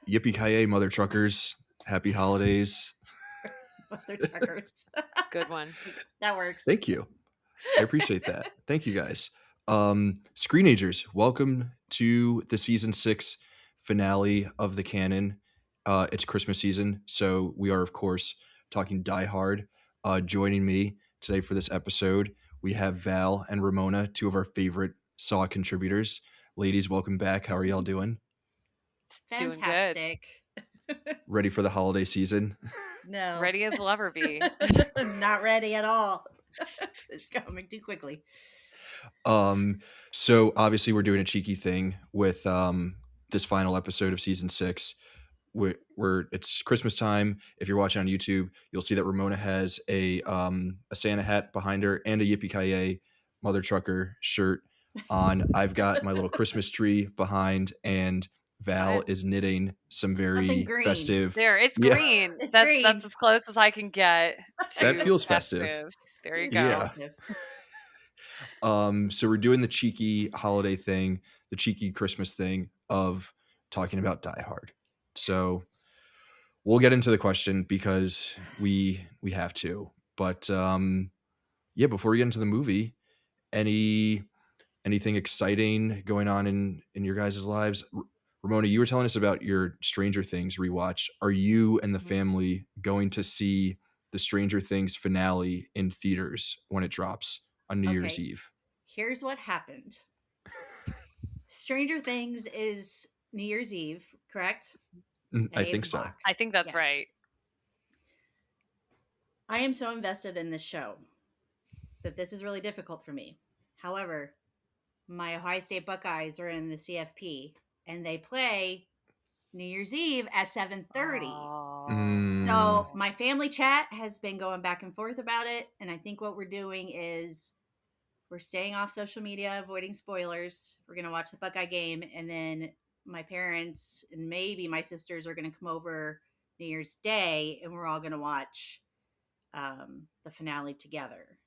Yippee ki mother truckers! Happy holidays! Mother truckers. Good one. That works. Thank you. I appreciate that. Thank you guys. Screenagers, welcome to the season 6 finale of the Canon. It's Christmas season, so we are of course talking Die Hard. Joining me today for this episode, we have Val and Romona, two of our favorite SAW contributors. Ladies, welcome back. How are y'all doing? Doing good. Fantastic. Ready for the holiday season? No. Ready as we'll ever be. Not ready at all. It's coming too quickly. So obviously we're doing a cheeky thing with this final episode of season 6. We're it's Christmas time. If you're watching on YouTube, you'll see that Romona has a Santa hat behind her and a Yippee ki mother trucker shirt on. I've got my little Christmas tree behind, and Val is knitting some very green. festive. There, it's Yeah. green. It's that's green. That's as close as I can get. That to feels festive. There you go. Yeah. So we're doing the cheeky holiday thing, the cheeky Christmas thing of talking about Die Hard. So we'll get into the question because we have to. But yeah, before we get into the movie, anything exciting going on in your guys' lives? Romona, you were telling us about your Stranger Things rewatch. Are you and the family going to see the Stranger Things finale in theaters when it drops on New Year's Eve? Here's what happened. Stranger Things is New Year's Eve, correct? I think so. I think that's right. I am so invested in this show that this is really difficult for me. However, my Ohio State Buckeyes are in the CFP and they play New Year's Eve at 7:30. So my family chat has been going back and forth about it. And I think what we're doing is we're staying off social media, avoiding spoilers. We're going to watch the Buckeye game. And then my parents and maybe my sisters are going to come over New Year's Day and we're all going to watch the finale together.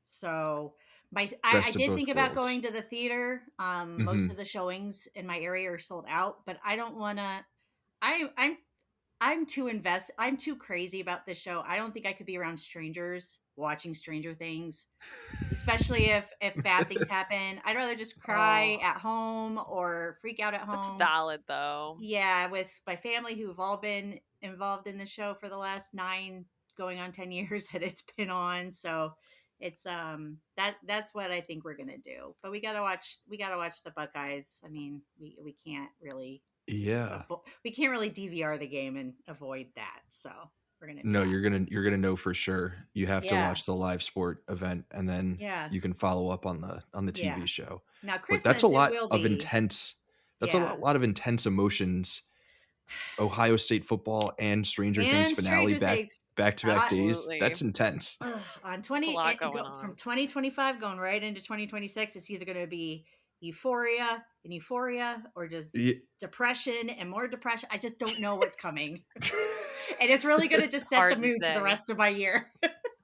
So I did think about going to the theater. Most of the showings in my area are sold out, but I don't want to. I'm too invested. I'm too crazy about this show. I don't think I could be around strangers watching Stranger Things, especially if bad things happen. I'd rather just cry at home or freak out at home. That's valid, though. Yeah, with my family who've all been involved in the show for the last 9 going on 10 years that it's been on. So it's that's what I think we're gonna do. But we gotta watch the Buckeyes. I mean, we can't really we can't really DVR the game and avoid that. So we're gonna you're gonna know for sure. You have to watch the live sport event and then you can follow up on the TV show. Now Christmas, that's a lot of intense. That's a lot of intense emotions. Ohio State football and Stranger Things finale back to back days. That's intense. On from 2025 going right into 2026, it's either going to be euphoria or just depression and more depression. I just don't know what's coming. And it's really going to just set the mood for the rest of my year.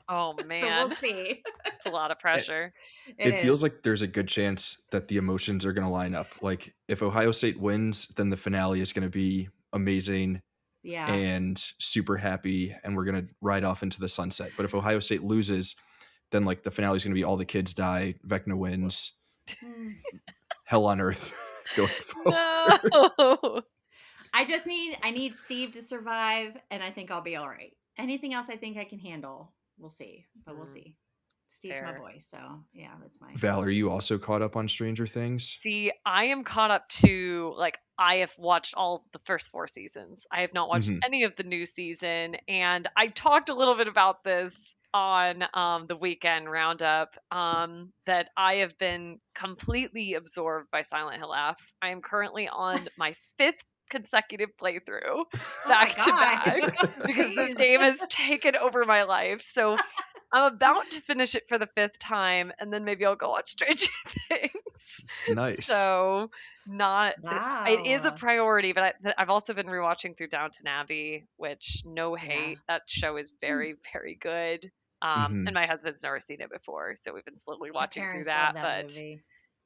Oh man. So we'll see. It's a lot of pressure. It feels like there's a good chance that the emotions are going to line up. Like if Ohio State wins, then the finale is going to be amazing and super happy, and we're going to ride off into the sunset. But if Ohio State loses, then like the finale is going to be all the kids die, Vecna wins, hell on earth going forward. No. I need Steve to survive, and I think I'll be all right. Anything else I think I can handle. We'll see, but we'll see. Steve's my boy, so yeah, that's my. Val, are you also caught up on Stranger Things? See, I am caught up to, like, I have watched all the first 4 seasons. I have not watched any of the new season, and I talked a little bit about this on the weekend roundup, that I have been completely absorbed by Silent Hill F. I am currently on my 5th consecutive playthrough back to back because this game has taken over my life. So I'm about to finish it for the 5th time, and then maybe I'll go watch Stranger Things. Nice. So it is a priority, but I've also been rewatching through Downton Abbey, which no hate, that show is very, very good. And my husband's never seen it before, so we've been slowly watching through that. Movie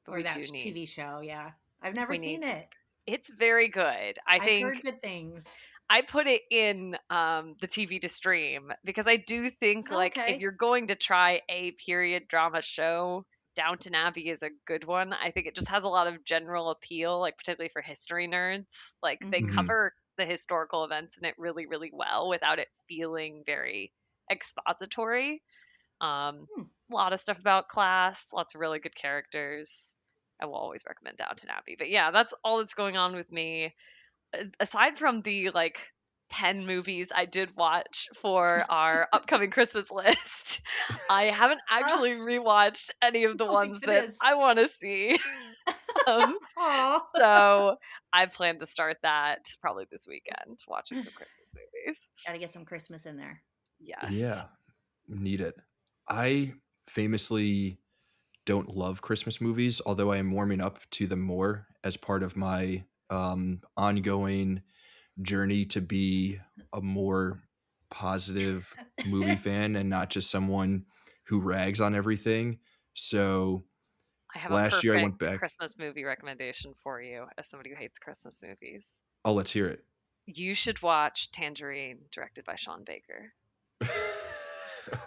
or that TV show. Yeah, I've never seen it. It's very good. I I've think heard good things. I put it in the TV to stream because I do think like if Okay. you're going to try a period drama show, Downton Abbey is a good one. I think it just has a lot of general appeal, like particularly for history nerds. Like they Mhm. Mhm. cover the historical events in it really, really well without it feeling very expository. Hmm. A lot of stuff about class, lots of really good characters. I will always recommend Downton Abbey. But yeah, that's all that's going on with me aside from the like 10 movies I did watch for our upcoming Christmas list, I haven't actually rewatched any of the Oh my ones that goodness. I want to see. um, Aw. so I plan to start that probably this weekend, watching some Christmas movies. Gotta get some Christmas in there. Yes. Yeah, need it. I famously don't love Christmas movies, although I am warming up to them more as part of my ongoing journey to be a more positive movie fan and not just someone who rags on everything. So I have a last year I perfect went back. Christmas movie recommendation for you as somebody who hates Christmas movies. Oh, let's hear it. You should watch Tangerine, directed by Sean Baker.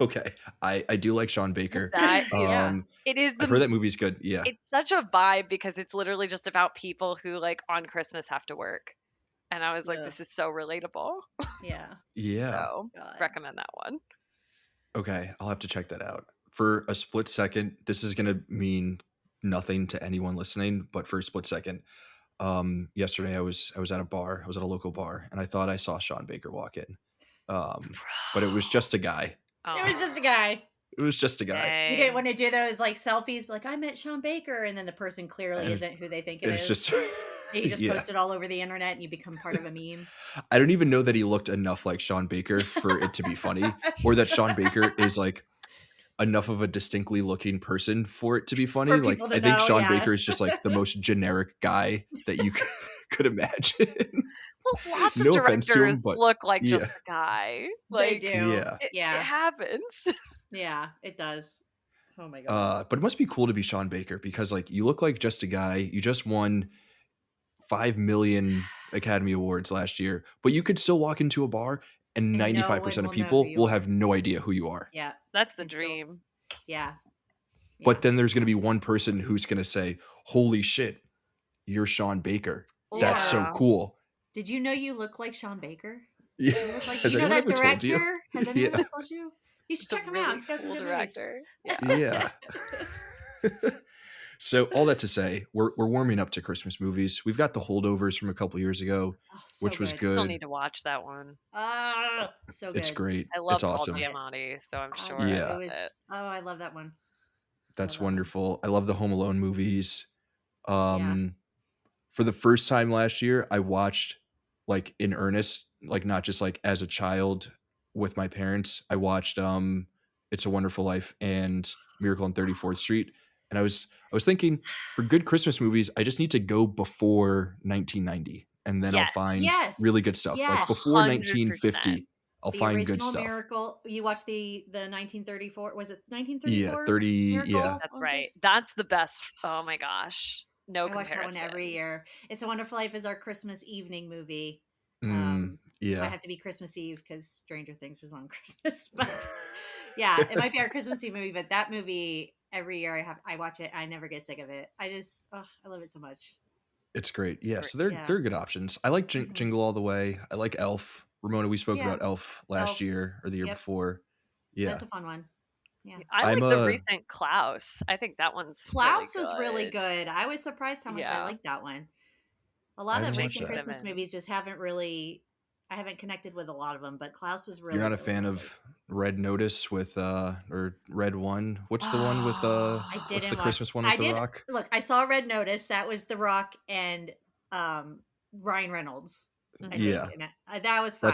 Okay, I do like Sean Baker. That is, Yeah. it is I've heard the that movie's good. Yeah, it's such a vibe because it's literally just about people who like on Christmas have to work. And I was like, Ugh. this is so relatable. Yeah. yeah. So God. recommend that one. Okay, I'll have to check that out. For a split second, this is gonna mean nothing to anyone listening, but for a split second, yesterday I was at a bar. I was at a local bar, and I thought I saw Sean Baker walk in, but it was just a guy. It was just a guy. It was just a guy, You didn't want to do those like selfies, like I met Sean Baker, and then the person clearly And isn't who they think it and it's is. just You just yeah. post it all over the internet, and you become part of a meme. I don't even know that he looked enough like Sean Baker for it to be funny, or that Sean Baker is like enough of a distinctly looking person for it to be funny. For Like people to I think know, Sean yeah. Baker is just like the most generic guy that you could imagine. Well, lots No of offense to directors him, but look like just yeah. a guy. They Like do. Yeah. it Yeah. happens. Yeah, it does. Oh my god. But it must be cool to be Sean Baker because like you look like just a guy. You just won 5 million Academy Awards last year, but you could still walk into a bar and And no 95% one of will know who people you will are. have no idea who you are. Yeah. That's the And so- dream. Yeah. But then there's going to be one person who's going to say, "Holy shit, you're Sean Baker. That's so Yeah. cool." Did you know you look like Sean Baker? Yeah. You look like, Has you know anyone that ever told you? director? Has anyone Yeah. ever told you? You should It's a check him really out. He's got some cool good director. Yeah. Yeah. So all that to say, we're warming up to Christmas movies. We've got the holdovers from a couple years ago, Oh, so which was good. Still good. need to watch that one. So good. It's great. I love It's Paul awesome. Giamatti, so I'm sure Yeah. I Yeah. love it. Oh, I love that one. That's that one. wonderful. I love the Home Alone movies. Yeah. For the first time last year, I watched like in earnest, like not just like as a child with my parents. I watched It's a Wonderful Life and Miracle on 34th Street. And I was thinking for good Christmas movies, I just need to go before 1990 and then I'll Yes. find Yes. really good stuff. Like Yes. before 100%. 1950, I'll The find good original stuff. Miracle. You watched the 1934. Was it Yeah, 1934? 30 Miracle yeah. That's on right. 34? That's the best. Oh my gosh. No I watch that comparison. one every year. It's a Wonderful Life is our Christmas evening movie. Mm, Might yeah. have to be Christmas Eve because Stranger Things is on Christmas. But yeah, it might be our Christmas Eve movie. But that movie every year I watch it. I never get sick of it. I love it so much. It's great. Yeah, so Yeah. they're good options. I like Mhm. Jingle All the Way. I like Elf. Ramona, we spoke Yeah. about Elf last Elf. year or the year Yep. before. Yeah. That's a fun one. Yeah. I I'm like the a- recent Klaus. I think that one's Klaus really was really good. I was surprised how much I Yeah. liked that one. A I lot of haven't watched recent that. Christmas movies just haven't really. I haven't connected with a lot of them, but Klaus was really. You're not a really fan good. of Red Notice with or Red One? What's the one with I what's didn't the watch. Christmas one I with The did Rock? look. I saw Red Notice. That was The Rock and Ryan Reynolds. I think. Yeah. And, that was fine.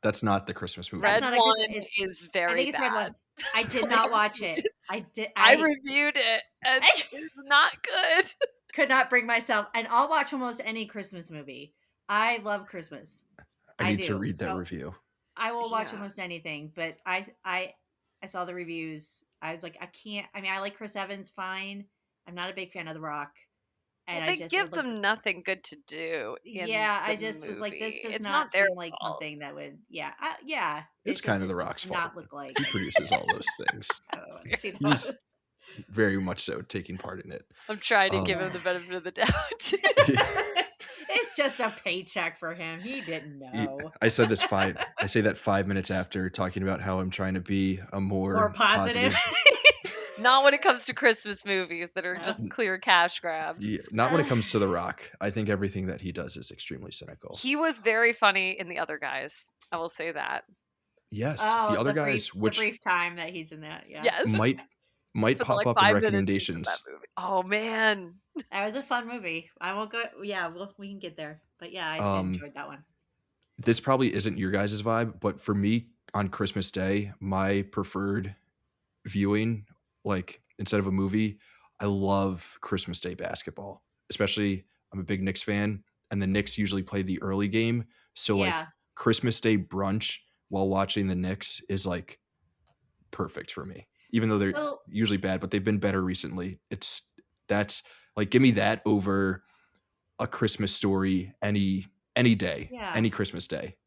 That's not the Christmas movie. That's Red not a One Christmas- is I very think it's bad. Red One. I did not watch it. I did. I I reviewed it and it's not good. could not bring myself, and I'll watch almost any Christmas movie. I love Christmas. I need to do. read that So, review. I will watch Yeah. almost anything, but I saw the reviews. I was like, I can't. I mean, I like Chris Evans fine. I'm not a big fan of The Rock. And Well, I they just, it give was like, them nothing good to do in yeah, the I just was like, this movie. does It's not not their seem like fault. something that would, yeah, It's kind of The it just Rock's did fault. not look like. He produces all those things. I don't want to see that. He's very much so taking part in it. I'm trying to Um, give him the benefit of the doubt. It's just a paycheck for him. He didn't know. I say that 5 minutes after talking about how I'm trying to be a more positive. Not when it comes to Christmas movies that are just clear cash grabs. Yeah, not when it comes to The Rock. I think everything that he does is extremely cynical. He was very funny in The Other Guys. I will say that. Yes, Oh, the other guys, the which brief time that he's in that, yeah. Yes. might For pop like up in 5 minutes recommendations. that movie. Oh man. That was a fun movie. I won't go. Yeah, we can get there. But yeah, I enjoyed that one. This probably isn't your guys' vibe, but for me on Christmas Day, my preferred viewing, like instead of a movie, I love Christmas Day basketball. Especially, I'm a big Knicks fan, and the Knicks usually play the early game. So like Yeah. Christmas Day brunch while watching the Knicks is like perfect for me. Even though they're usually bad, but they've been better recently. That's like, give me that over a Christmas Story any day, any Christmas day.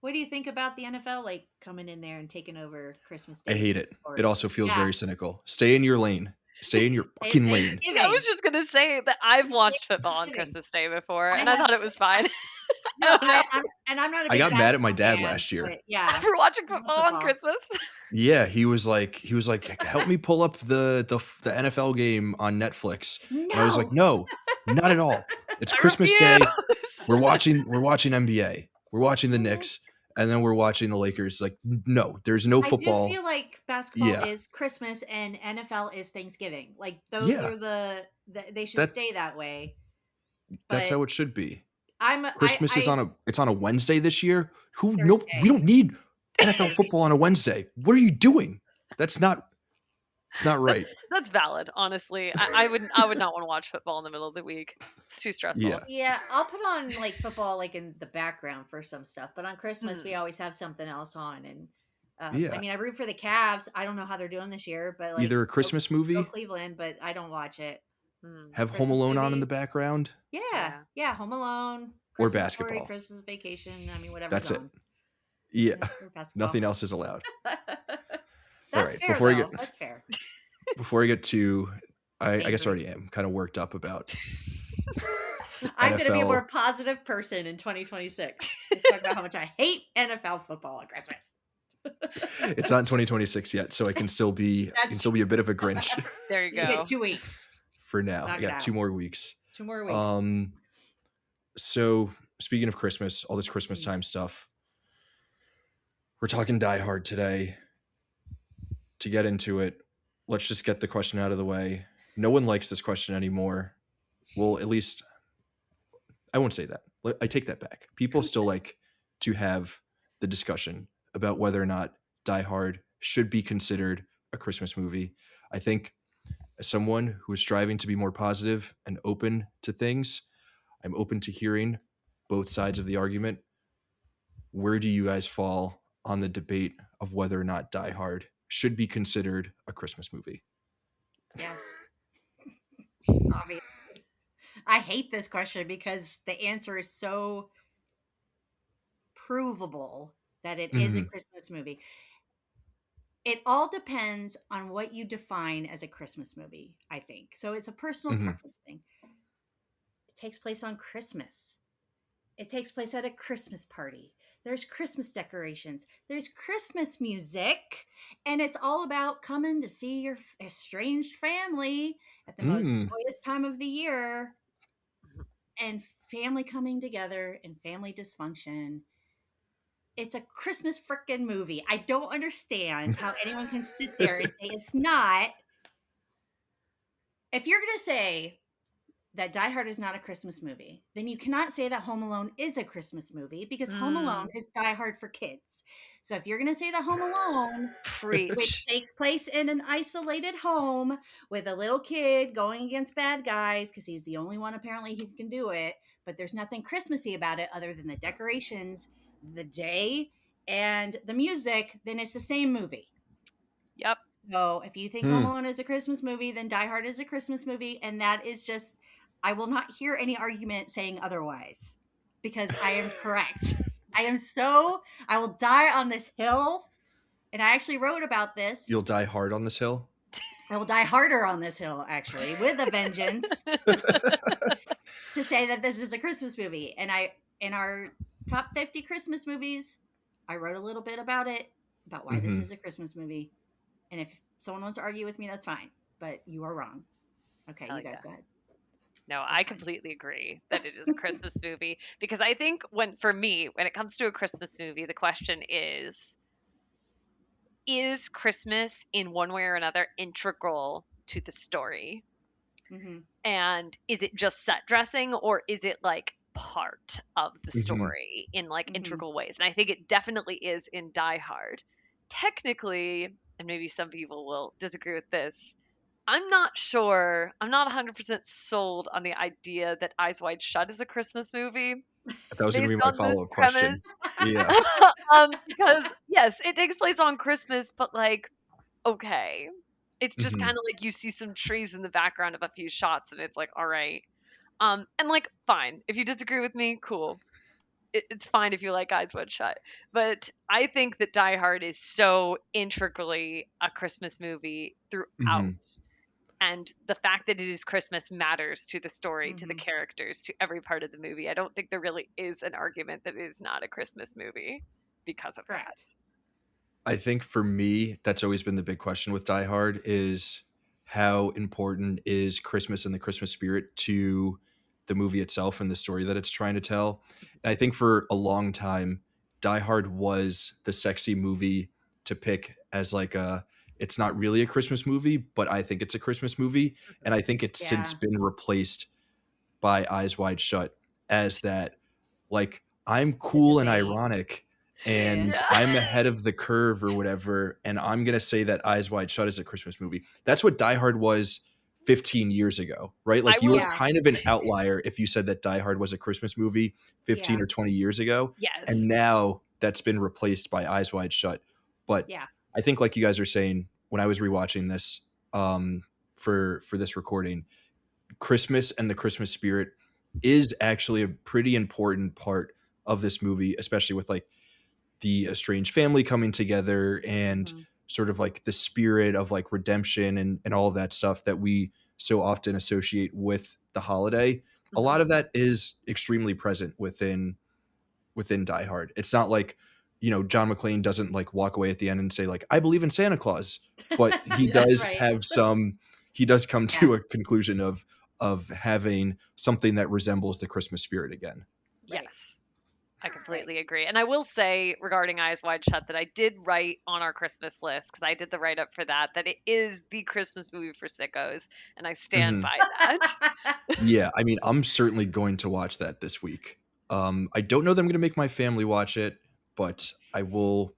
What do you think about the NFL like coming in there and taking over Christmas Day? I hate it. sports? It also feels very cynical. Stay in your lane. Stay in your fucking lane. I was just gonna say that I've watched football on Christmas Day before, and I thought it was fine. No, I'm not a big I got mad at my dad fan, last year. but yeah, for watching football on Christmas. Yeah, he was like, help me pull up the NFL game on Netflix. No. And I was like, no, not at all. It's Christmas Day. We're watching NBA. We're watching the Knicks, and then we're watching the Lakers. Like, no, there's no football. I do feel like basketball is Christmas and NFL is Thanksgiving. Like those are they should stay that way. That's how it should be. Christmas is on a Wednesday this year. We don't need NFL football on a Wednesday. What are you doing? It's not right. That's valid, honestly. I would not want to watch football in the middle of the week. It's too stressful. Yeah, I'll put on like football like in the background for some stuff, but on Christmas we always have something else on. And I mean, I root for the Cavs. I don't know how they're doing this year, but like either a Christmas movie, go Cleveland, but I don't watch it. Have Christmas Home Alone movie on in the background. Yeah, Home Alone, Christmas or basketball, Story, Christmas Vacation. I mean, whatever. That's it. Yeah, nothing else is allowed. That's fair. That's fair. Before I get to, I guess I already am kind of worked up about. I'm going to be a more positive person in 2026. Let's talk about how much I hate NFL football at Christmas. It's not 2026 yet, so I can still be a bit of a Grinch. There you go. You get 2 weeks for now. I got 2 more weeks. 2 more weeks. So speaking of Christmas, all this Christmas time stuff, we're talking Die Hard today. To get into it, let's just get the question out of the way. No one likes this question anymore. Well, at least I won't say that. I take that back. People still like to have the discussion about whether or not Die Hard should be considered a Christmas movie. I think as someone who is striving to be more positive and open to things, I'm open to hearing both sides of the argument. Where do you guys fall on the debate of whether or not Die Hard should be considered a Christmas movie? Yes. Obviously. I hate this question because the answer is so provable that it is a Christmas movie. It all depends on what you define as a Christmas movie, I think. So it's a personal preference thing. It takes place on Christmas. It takes place at a Christmas party. There's Christmas decorations. There's Christmas music. And it's all about coming to see your estranged family at the most joyous time of the year. And family coming together and family dysfunction. It's a Christmas frickin' movie. I don't understand how anyone can sit there and say it's not. If you're going to say that Die Hard is not a Christmas movie, then you cannot say that Home Alone is a Christmas movie because Home Alone is Die Hard for kids. So if you're going to say that Home Alone, which takes place in an isolated home with a little kid going against bad guys because he's the only one apparently who can do it, but there's nothing Christmassy about it other than the decorations, the day, and the music, then it's the same movie. Yep. So if you think Home Alone is a Christmas movie, then Die Hard is a Christmas movie, and that is just I will not hear any argument saying otherwise because I am correct. I will die on this hill. And I actually wrote about this. You'll die hard on this hill? I will die harder on this hill, actually, with a vengeance, to say that this is a Christmas movie. And in our top 50 Christmas movies, I wrote a little bit about it, about why this is a Christmas movie. And if someone wants to argue with me, that's fine. But you are wrong. Okay, you guys go ahead. No, I completely agree that it is a Christmas movie, because I think when it comes to a Christmas movie, the question is Christmas in one way or another integral to the story? Mm-hmm. And is it just set dressing, or is it like part of the story in like integral ways? And I think it definitely is in Die Hard. Technically, and maybe some people will disagree with this, I'm not sure. I'm not 100% sold on the idea that Eyes Wide Shut is a Christmas movie. That was going to be my follow-up question. Yeah. Because, yes, it takes place on Christmas, but, like, okay. It's just kind of like you see some trees in the background of a few shots, and it's like, all right. And, like, fine. If you disagree with me, cool. It's fine if you like Eyes Wide Shut. But I think that Die Hard is so integrally a Christmas movie throughout. And the fact that it is Christmas matters to the story, to the characters, to every part of the movie. I don't think there really is an argument that it is not a Christmas movie because of that. I think for me, that's always been the big question with Die Hard, is how important is Christmas and the Christmas spirit to the movie itself and the story that it's trying to tell. And I think for a long time, Die Hard was the sexy movie to pick as like it's not really a Christmas movie, but I think it's a Christmas movie. And I think it's since been replaced by Eyes Wide Shut as that, like, I'm cool and ironic and I'm ahead of the curve or whatever. And I'm going to say that Eyes Wide Shut is a Christmas movie. That's what Die Hard was 15 years ago, right? Like you were kind of an outlier if you said that Die Hard was a Christmas movie 15 or 20 years ago. Yes. And now that's been replaced by Eyes Wide Shut. But I think, like you guys are saying, when I was rewatching this for this recording, Christmas and the Christmas spirit is actually a pretty important part of this movie, especially with like the estranged family coming together and sort of like the spirit of like redemption and all of that stuff that we so often associate with the holiday. A lot of that is extremely present within Die Hard. It's not like, you know, John McClane doesn't like walk away at the end and say like, I believe in Santa Claus, but he does have he does come to a conclusion of having something that resembles the Christmas spirit again. Yes, I completely agree. And I will say regarding Eyes Wide Shut that I did write on our Christmas list, because I did the write-up for that it is the Christmas movie for sickos, and I stand by that. Yeah, I mean, I'm certainly going to watch that this week. I don't know that I'm going to make my family watch it, but I will.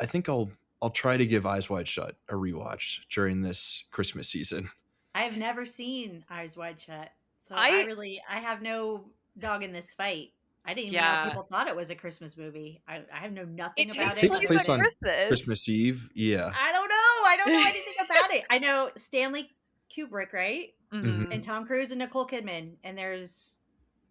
I think I'll try to give Eyes Wide Shut a rewatch during this Christmas season. I've never seen Eyes Wide Shut, so I have no dog in this fight. I didn't even know people thought it was a Christmas movie. I have know nothing about it. It takes place on Christmas Eve. Yeah. I don't know. I don't know anything about it. I know Stanley Kubrick, right? And Tom Cruise and Nicole Kidman, and there's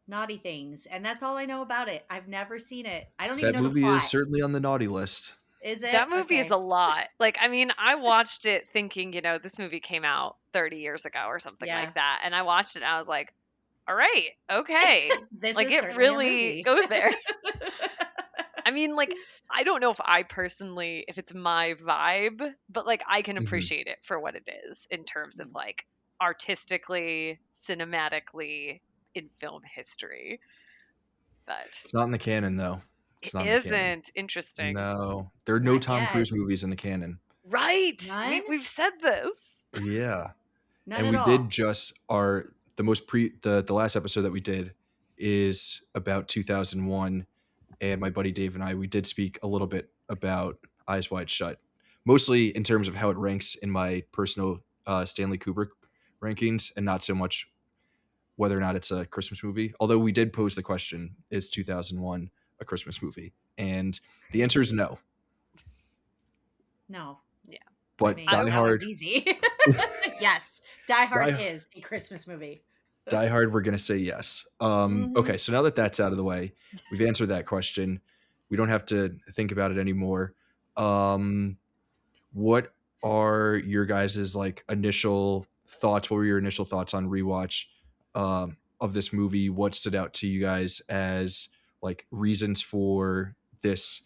naughty things, and that's all I know about it. I've never seen it. I don't even know the plot. That movie is certainly on the naughty list. Is it? That movie is a lot. Like, I mean, I watched it thinking, you know, this movie came out 30 years ago or something like that. And I watched it and I was like, all right, okay. This like, is it really goes there. I mean, like, I don't know if if it's my vibe, but like, I can appreciate it for what it is in terms of like artistically, cinematically, in film history. But it's not in the canon, though. It isn't. Interesting. No, there are no Tom Cruise movies in the canon. Right. We've said this. Yeah. None and at we all. did just the last episode that we did is about 2001, and my buddy Dave and we did speak a little bit about Eyes Wide Shut, mostly in terms of how it ranks in my personal Stanley Kubrick rankings, and not so much whether or not it's a Christmas movie. Although we did pose the question, is 2001 a Christmas movie? And the answer is no. No. Yeah. But Die Hard. Easy. Yes. Die Hard is a Christmas movie. Die Hard, we're gonna say yes. Hmm. Okay, so now that that's out of the way, we've answered that question. We don't have to think about it anymore. Um, what are your guys' like initial thoughts? What were your initial thoughts on rewatch of this movie? What stood out to you guys as like reasons for this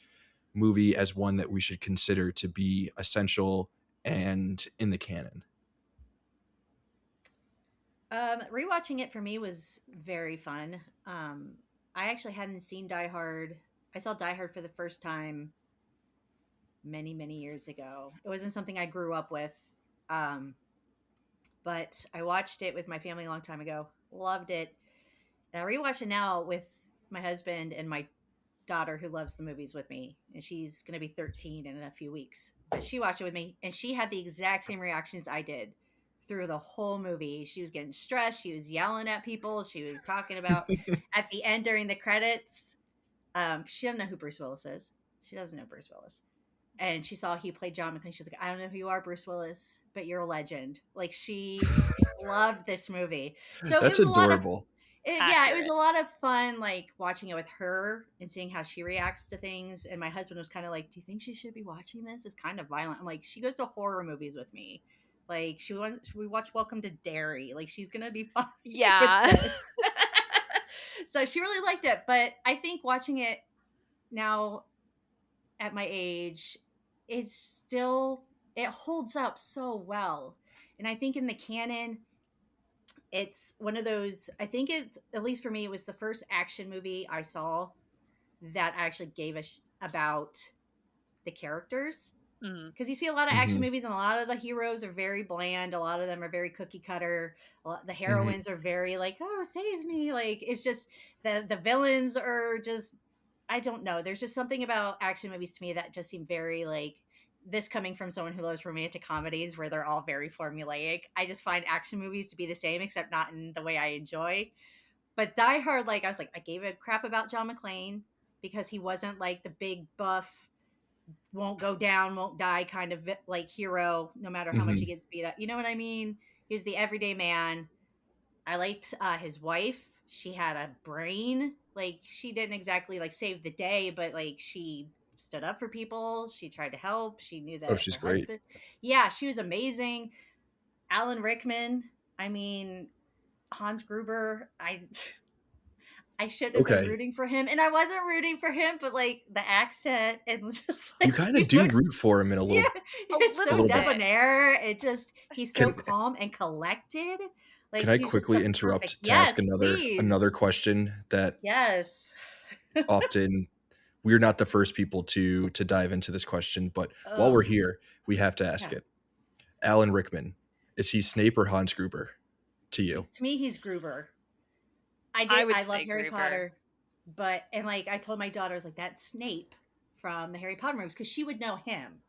movie as one that we should consider to be essential and in the canon? Rewatching it for me was very fun. I actually hadn't seen Die Hard. I saw Die Hard for the first time many, many years ago. It wasn't something I grew up with. Um, but I watched it with my family a long time ago. Loved it. And I rewatched it now with my husband and my daughter who loves the movies with me. And she's going to be 13 in a few weeks. But she watched it with me and she had the exact same reactions I did through the whole movie. She was getting stressed. She was yelling at people. She was talking about at the end during the credits. She doesn't know who Bruce Willis is. She doesn't know Bruce Willis, and she saw he played John McClane. She's like, I don't know who you are, Bruce Willis, but you're a legend. Like she loved this movie. So it That's was a lot of adorable. yeah, it was Accurate. a lot of fun, like watching it with her and seeing how she reacts to things. And my husband was kind of like, "Do you think she should be watching this? It's kind of violent." I'm like, "She goes to horror movies with me. Like we watch Welcome to Derry. Like she's gonna be fine with Yeah. this." So she really liked it. But I think watching it now at my age, it's still it holds up so well. And I think in the canon, it's one of those. I think it's, at least for me, it was the first action movie I saw that actually gave a about the characters. Mm, Because you see a lot of action Hmm. movies and a lot of the heroes are very bland, a lot of them are very cookie cutter, the Hmm. heroines are very like, oh, save me, like it's just the villains are just, I don't know, there's just something about action movies to me that just seem very like, this coming from someone who loves romantic comedies where they're all very formulaic. I just find action movies to be the same, except not in the way I enjoy. But Die Hard, like I was like, I gave a crap about John McClane because he wasn't like the big buff, won't go down, won't die kind of like hero, no matter how much he Hmm. gets beat up. You know what I mean? He was the everyday man. I liked his wife. She had a brain. Like she didn't exactly like save the day, but like she stood up for people. She tried to help. She knew Oh, that she's her great. husband. Yeah, she was amazing. Alan Rickman. I mean, Hans Gruber. I shouldn't have been Okay. rooting for him, and I wasn't rooting for him, but like the accent and just You like kind of he's so, do root for him in yeah, a he's a so little little bit. bit. debonair. It just he's so Can calm and collected. Like can I he was just the quickly perfect. interrupt to ask Yes, another please. question that Yes. often we're not the first people to dive into this question, but while Oh we're here, we have to ask yeah. it. Alan Rickman, is he Snape or Hans Gruber to you? To me, he's Gruber. I I did. would I love say Harry Gruber. Potter, but and like I told my daughter, I was like that Snape from the Harry Potter movies because she would know him.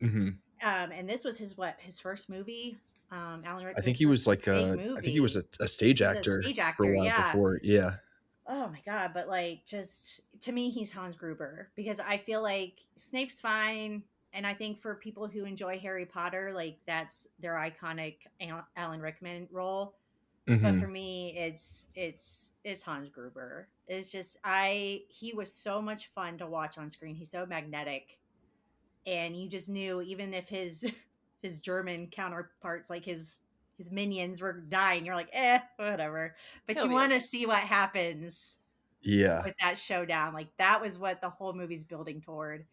Hmm. And this was his first movie. Alan I think Rickman's he was first like big I think he was movie. a stage He's a actor stage for a actor, while yeah. before. Yeah. Oh my god, but like just to me he's Hans Gruber because I feel like Snape's fine, and I think for people who enjoy Harry Potter, like that's their iconic Alan Rickman role. But for Hmm. me it's Hans Gruber. It's just I he was so much fun to watch on screen. He's so magnetic, and you just knew even if his his German counterparts, like his minions were dying, you're like, whatever. But He'll you be want to okay. see what happens Yeah. with that showdown. Like that was what the whole movie's building toward.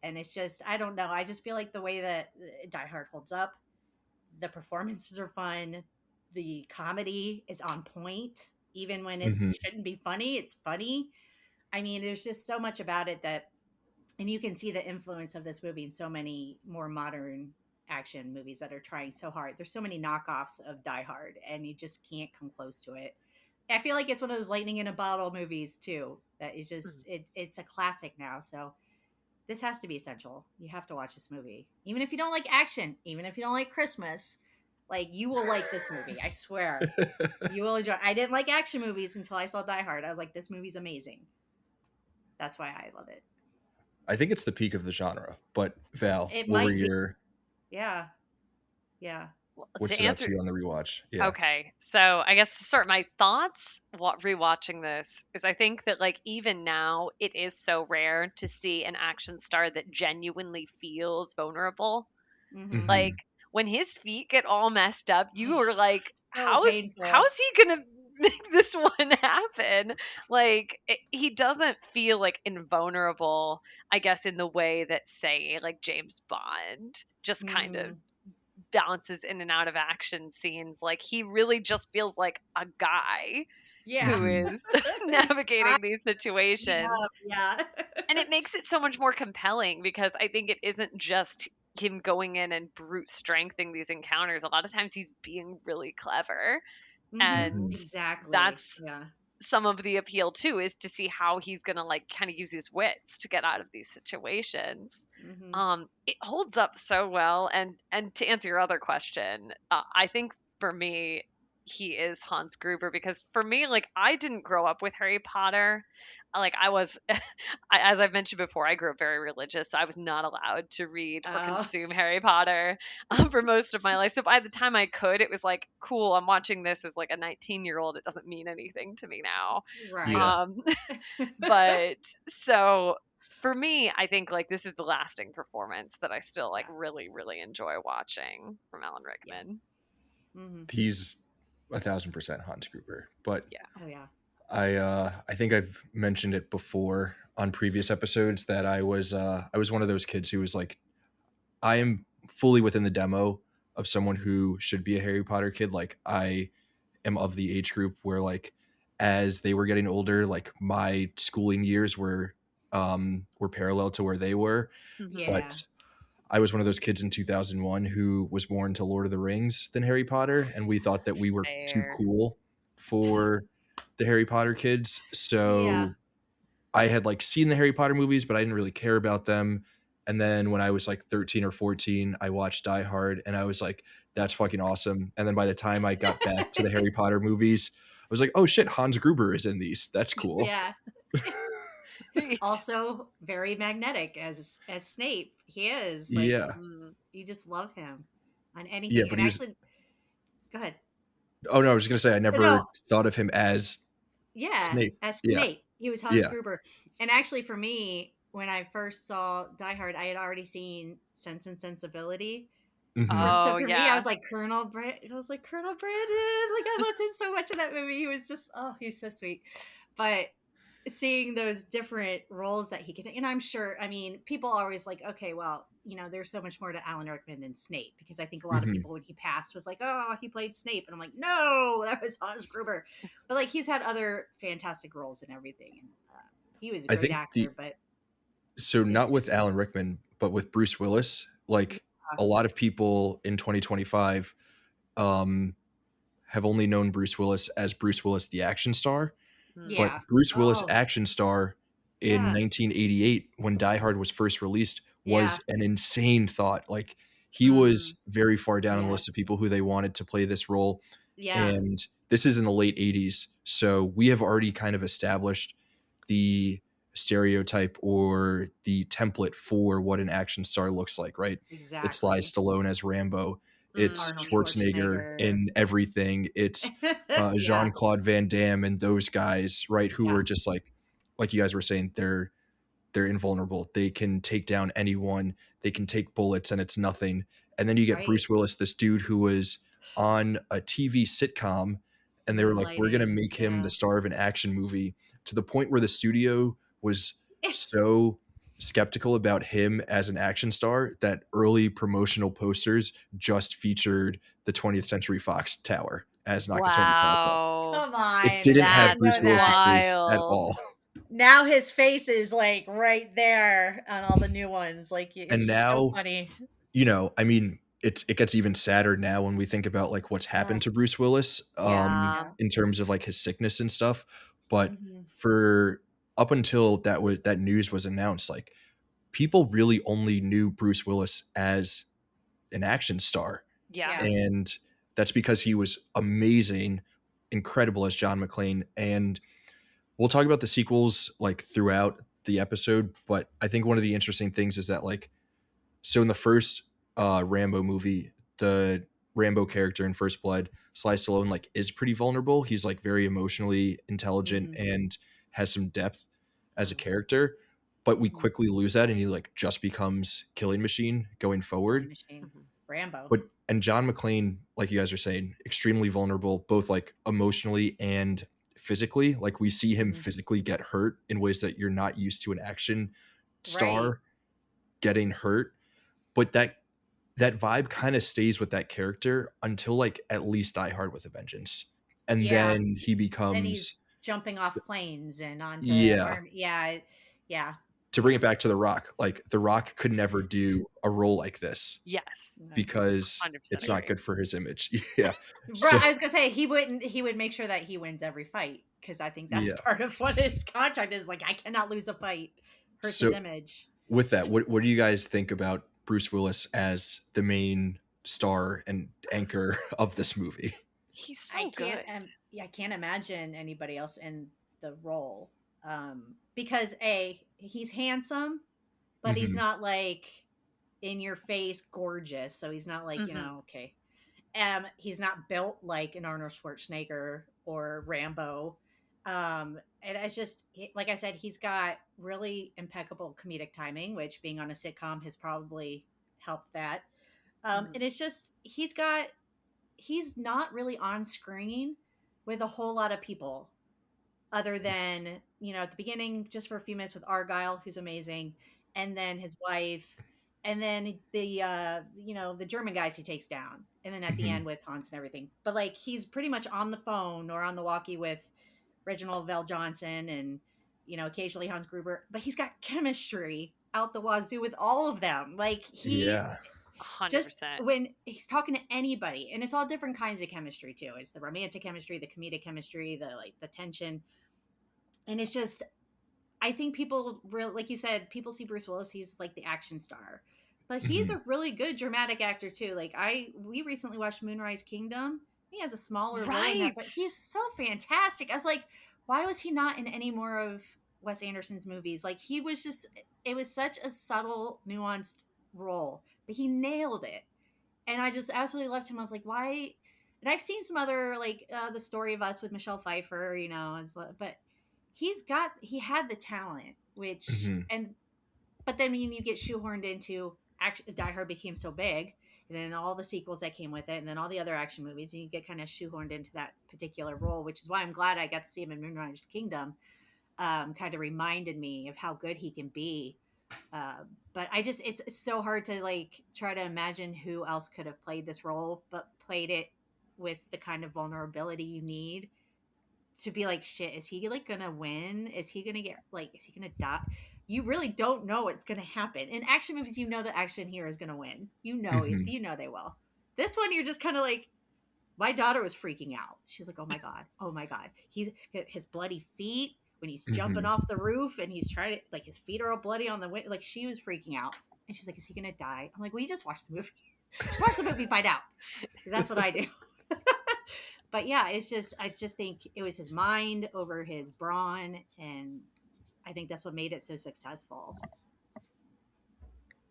And it's just I don't know. I just feel like the way that Die Hard holds up, the performances are fun, the comedy is on point, even when it Hmm. shouldn't be funny. It's funny. I mean, there's just so much about it that, and you can see the influence of this movie in so many more modern action movies that are trying so hard. There's so many knockoffs of Die Hard, and you just can't come close to it. I feel like it's one of those lightning in a bottle movies too. That is Mm. just it's a classic now. So this has to be essential. You have to watch this movie, even if you don't like action, even if you don't like Christmas. Like you will like this movie. I swear, you will enjoy. I didn't like action movies until I saw Die Hard. I was like, this movie's amazing. That's why I love it. I think it's the peak of the genre. But Val, It what were might be. your Yeah. Yeah. What To stood out answer to you on the rewatch? Yeah. Okay, so I guess to start my thoughts, rewatching this is I think that like even now it is so rare to see an action star that genuinely feels vulnerable. Mm-hmm. Mhm. Like when his feet get all messed up, you Oh, are like, so how painful. is he gonna make this one happen? Like he doesn't feel like invulnerable, I guess, in the way that say like James Bond just kind of Mm-hmm. bounces in and out of action scenes. Like he really just feels like a guy Yeah. who Mhm. is He's trying navigating these to beat situations. up. Yeah. And it makes it so much more compelling because I think it isn't just him going in and brute strengthening these encounters. A lot of times he's being really clever. Mm-hmm. And Mhm. Exactly. that's Yeah. some of the appeal too, is to see how he's gonna like kind of use his wits to get out of these situations. Mm-hmm. It holds up so well. And to answer your other question, I think for me he is Hans Gruber, because for me, like, I didn't grow up with Harry Potter. Like I was as I've mentioned before, I grew up very religious, so I was not allowed to read or Oh, consume Harry Potter for most of my life. So by the time I could, it was like, cool, I'm watching this as like a 19-year-old. It doesn't mean anything to me now. Yeah. right. Um, but so for me, I think like this is the lasting performance that I still like Yeah. really, really enjoy watching from Alan Yeah. Rickman. Mm-hmm. He's 1,000% Hans Gruber. But Yeah. Oh, yeah. I think I've mentioned it before on previous episodes that I was one of those kids who was like, I am fully within the demo of someone who should be a Harry Potter kid. Like I am of the age group where like as they were getting older, like my schooling years were parallel to where they were. Hmm. Yeah. But I was one of those kids in 2001 who was more into Lord of the Rings than Harry Potter, and we thought that we were too Fair. cool for the Harry Potter kids. Yeah. So I had like seen the Harry Potter movies, but I didn't really care about them. And then when I was like 13 or 14, I watched Die Hard and I was like, that's fucking awesome. And then by the time I got back to the Harry Potter movies, I was like, oh shit, Hans Gruber is in these. That's cool. Yeah. Also very magnetic as Snape. He is like Yeah. Mm. you just love him on Yeah, anything. but And he was, actually, go ahead. oh no, I was just going to say, I No, never thought of him as yeah, Snape. as Yeah. Snape, he was Hans Yeah. Gruber. And actually, for me, when I first saw Die Hard, I had already seen Sense and Sensibility. Hmm. So Oh for me, I yeah. was like I was like Colonel Brandon. Like I loved him so much in that movie. He was just he was so sweet. But seeing those different roles that he could, and I'm sure, I mean, people always like, okay, well, there's so much more to Alan Rickman than Snape, because I think a lot of Hmm. people when he passed was like, oh, he played Snape, and I'm like, no, that was Hans Gruber. But like he's had other fantastic roles and everything, and he was a I great think actor. But so it's not with just Alan Rickman, but with Bruce Willis, like a lot of people in 2025 um, have only known Bruce Willis as Bruce Willis, the action star. Mm. But yeah. Bruce Willis, Oh action star in yeah, 1988, when Die Hard was first released, yeah. was an insane thought. Like he Mm. was very far down on the list of Yes. people who they wanted to play this role. Yeah. And this is in the late 80s. So we have already kind of established the stereotype or the template for what an action star looks like, right? It's Sly Exactly. Stallone as Rambo. It's Arnold Mhm. Schwarzenegger Schwarzenegger. in everything. It's Yeah. Jean-Claude Van Damme and those guys, right? Who Yeah. were just like you guys were saying, they're invulnerable. They can take down anyone. They can take bullets and it's nothing. And then you get Right. Bruce Willis, this dude who was on a TV sitcom, and they were like, we're going to Moonlighting. make him the Yeah. star of an action movie, to the point where the studio was so skeptical about him as an action star that early promotional posters just featured the 20th Century Fox Tower as Nakatomi Plaza. Wow. Come It on. didn't I have didn't That's Bruce know Willis's that. face at wild. all. Now his face is like right there on all the new ones. Like And it's just so now, funny. I mean, it gets even sadder now when we think about like what's happened Oh, to Bruce Willis Yeah. yeah. in terms of like his sickness and stuff. But Hmm. for up until that news was announced, like people really only knew Bruce Willis as an action star. Yeah. Yeah. And that's because he was amazing, incredible as John McClane. And we'll talk about the sequels like throughout the episode, but I think one of the interesting things is that like, so in the first Rambo movie, the Rambo character in First Blood, Sly Stallone like is pretty vulnerable. He's like very emotionally intelligent and has some depth as a character, but we quickly lose that and he like just becomes killing machine going forward. Machine. Rambo. But and John McClane, like you guys are saying, extremely vulnerable, both like emotionally and physically. Like we see him physically get hurt in ways that you're not used to an action star getting hurt. But that vibe kind of stays with that character until like at least Die Hard with a Vengeance. And then he becomes and he's jumping off planes and onto yeah. To bring it back to The Rock, like The Rock could never do a role like this. Yes. Because it's not good for his image. Yeah. I was gonna say he would make sure that he wins every fight, because I think that's part of what his contract is. Like, I cannot lose a fight. Hurts his image. With that, what do you guys think about Bruce Willis as the main star and anchor of this movie? He's so good. I can't imagine anybody else in the role. Because he's handsome, but he's not like in your face gorgeous. So he's not like, okay. He's not built like an Arnold Schwarzenegger or Rambo. And it's just, like I said, he's got really impeccable comedic timing, which being on a sitcom has probably helped that. And it's just, he's not really on screen with a whole lot of people other than, at the beginning, just for a few minutes with Argyle, who's amazing. And then his wife, and then the German guys he takes down. And then at the end with Hans and everything. But like, he's pretty much on the phone or on the walkie with Reginald Vell Johnson and, occasionally Hans Gruber, but he's got chemistry out the wazoo with all of them. Like 100%. Just when he's talking to anybody, and it's all different kinds of chemistry too. It's the romantic chemistry, the comedic chemistry, the tension. And it's just, I think people like you said, people see Bruce Willis, he's like the action star, but he's a really good dramatic actor too. Like we recently watched Moonrise Kingdom. He has a smaller role in that, but he's so fantastic. I was like, why was he not in any more of Wes Anderson's movies? Like, he was just, it was such a subtle, nuanced role, but he nailed it. And I just absolutely loved him. I was like, why? And I've seen some other, like The Story of Us with Michelle Pfeiffer, but he had the talent, which, but then when you get shoehorned into Die Hard became so big, and then all the sequels that came with it, and then all the other action movies, and you get kind of shoehorned into that particular role, which is why I'm glad I got to see him in Moonrise Kingdom. Kind of reminded me of how good he can be. But it's so hard to like try to imagine who else could have played this role, but played it with the kind of vulnerability you need to be like, shit, is he like gonna win? Is he gonna die? You really don't know what's gonna happen. In action movies, the action hero is gonna win. You know they will. This one, you're just kind of like, my daughter was freaking out. She's like, oh my god, his bloody feet when he's jumping off the roof and he's trying to, like, his feet are all bloody on the way. Like, she was freaking out, and she's like, is he gonna die? I'm like, well, you just watch the movie. Just watch the movie, find out. That's what I do. But yeah, I just think it was his mind over his brawn, and I think that's what made it so successful.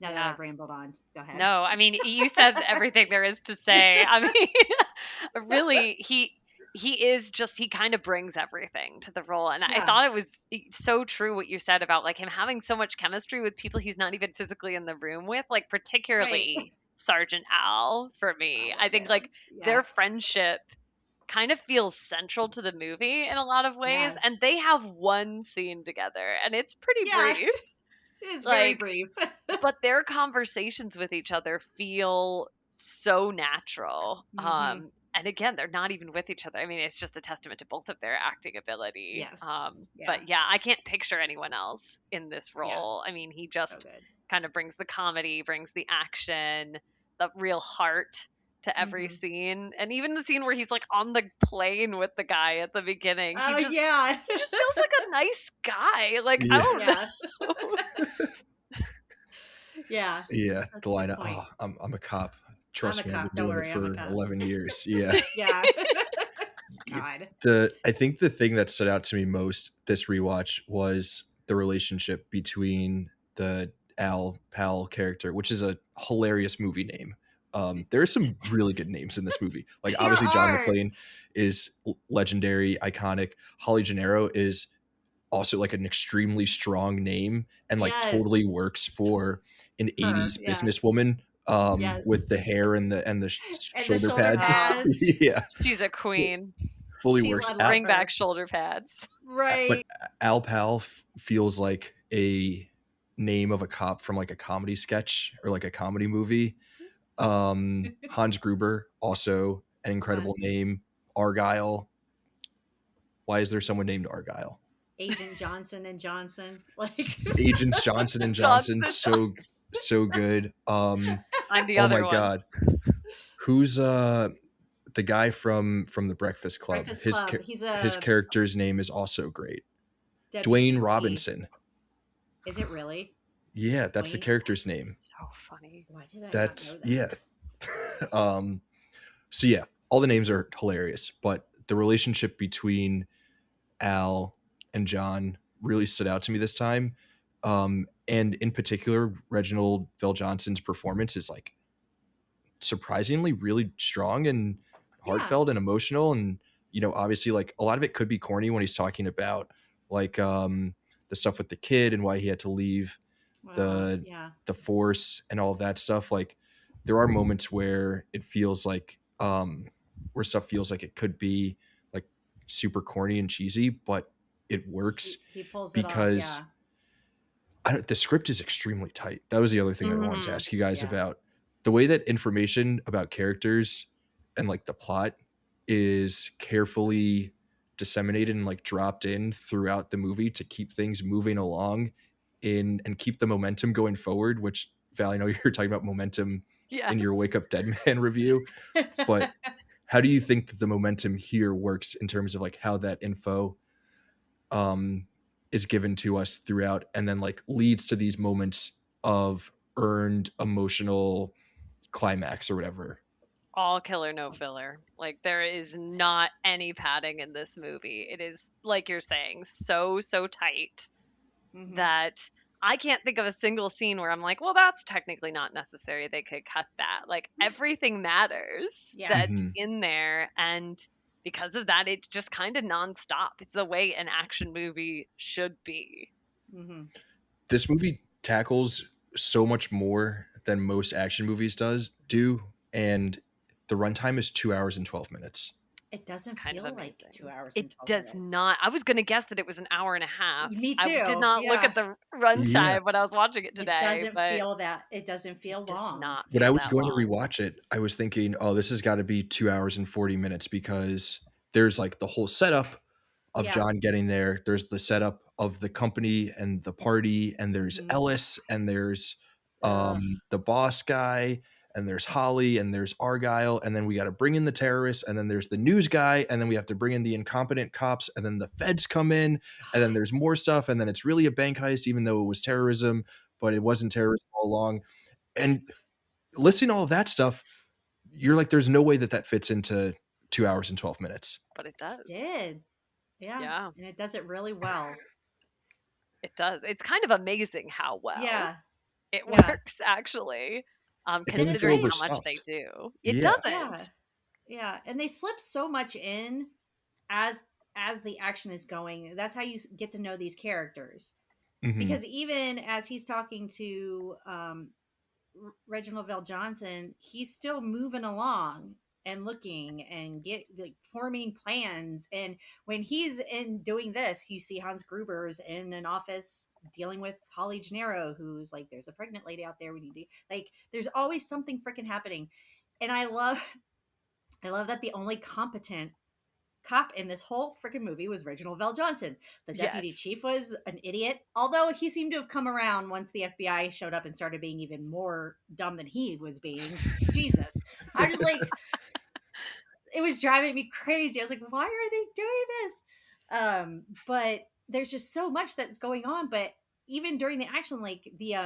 Now that I've rambled on, go ahead. No, I mean, you said everything there is to say. I mean, really, he kind of brings everything to the role. And I thought it was so true what you said about like him having so much chemistry with people he's not even physically in the room with, like particularly Sergeant Al for me. I think like their friendship kind of feels central to the movie in a lot of ways. And they have one scene together and it's pretty brief. It is very brief. But their conversations with each other feel so natural. And again, they're not even with each other. I mean, it's just a testament to both of their acting ability. Yes. But yeah, I can't picture anyone else in this role. I mean, he just kind of brings the comedy, brings the action, the real heart to every scene. And even the scene where he's like on the plane with the guy at the beginning. He just feels like a nice guy. Like, I don't know. Yeah. The line of, I'm a cop. Trust me, I've been doing it for 11 years. Yeah. God. I think the thing that stood out to me most this rewatch was the relationship between the Al Pal character, which is a hilarious movie name, There are some really good names in this movie. Like There obviously John are. McClane is legendary, iconic. Holly Gennaro is also like an extremely strong name and like Yes. totally works for an Her, 80s yeah. businesswoman Yes. with the hair and the And the shoulder shoulder pads. pads. Yeah, She's a queen. fully She works. love Bring her. back shoulder pads. Right. But Al Pal feels like a name of a cop from like a comedy sketch or like a comedy movie. Hans Gruber, also an incredible name. Argyle. Why is there someone named Argyle? Agent Johnson and Johnson. Like Agents Johnson and Johnson. So good. I'm the Oh other my one. god. Who's the guy from the Breakfast Club? Breakfast Club. He's his character's name is also great. Deputy Dwayne Chief. Robinson. Is it really? Yeah, that's the Dwayne? character's name. So funny. Why did I That's not know that? yeah. So yeah, all the names are hilarious, but the relationship between Al and John really stood out to me this time. And in particular, Reginald Vell Johnson's performance is like surprisingly really strong and heartfelt and emotional. And, you know, obviously like a lot of it could be corny when he's talking about like the stuff with the kid and why he had to leave the force and all of that stuff. Like there are moments where it feels like where stuff feels like it could be like super corny and cheesy, but it works He pulls because the script is extremely tight. That was the other thing I wanted to ask you guys about. The way that information about characters and like the plot is carefully disseminated and like dropped in throughout the movie to keep things moving along and keep the momentum going forward, which Val, I know you're talking about momentum in your Wake Up Dead Man review, but how do you think that the momentum here works in terms of like how that info is given to us throughout and then like leads to these moments of earned emotional climax or whatever? All killer, no filler. Like there is not any padding in this movie. It is, like you're saying, so tight that I can't think of a single scene where I'm like, well, that's technically not necessary. They could cut that. Like everything matters that's in there. And because of that, it's just kind of nonstop. It's the way an action movie should be. This movie tackles so much more than most action movies do. And the runtime is 2 hours and 12 minutes. It doesn't feel like 2 hours and 12 minutes. It does not. I was going to guess that it was an hour and a half. Me too. I did not look at the runtime when I was watching it today. It doesn't feel that. It doesn't feel long. When I was going to rewatch it, I was thinking, oh, this has got to be 2 hours and 40 minutes because there's like the whole setup of John getting there. There's the setup of the company and the party, and there's Ellis, and there's the boss guy, and there's Holly, and there's Argyle, and then we got to bring in the terrorists, and then there's the news guy, and then we have to bring in the incompetent cops, and then the feds come in, and then there's more stuff, and then it's really a bank heist, even though it was terrorism, but it wasn't terrorism all along. And listening to all of that stuff, you're like, there's no way that fits into 2 hours and 12 minutes. But it does. It did. Yeah. And it does it really well. It does. It's kind of amazing how well it works, actually. Considering how much they do. It doesn't. Yeah. And they slip so much in as the action is going. That's how you get to know these characters. Because even as he's talking to Reginald Vell Johnson, he's still moving along and looking and forming plans. And when he's in doing this, you see Hans Gruber's in an office dealing with Holly Gennaro, who's like, there's a pregnant lady out there. We need to, like, there's always something freaking happening. And I love that the only competent cop in this whole freaking movie was Reginald Vell Johnson. The deputy chief was an idiot, although he seemed to have come around once the FBI showed up and started being even more dumb than he was being. Jesus. I was like, it was driving me crazy. I was like, why are they doing this? But there's just so much that's going on. But even during the action, like the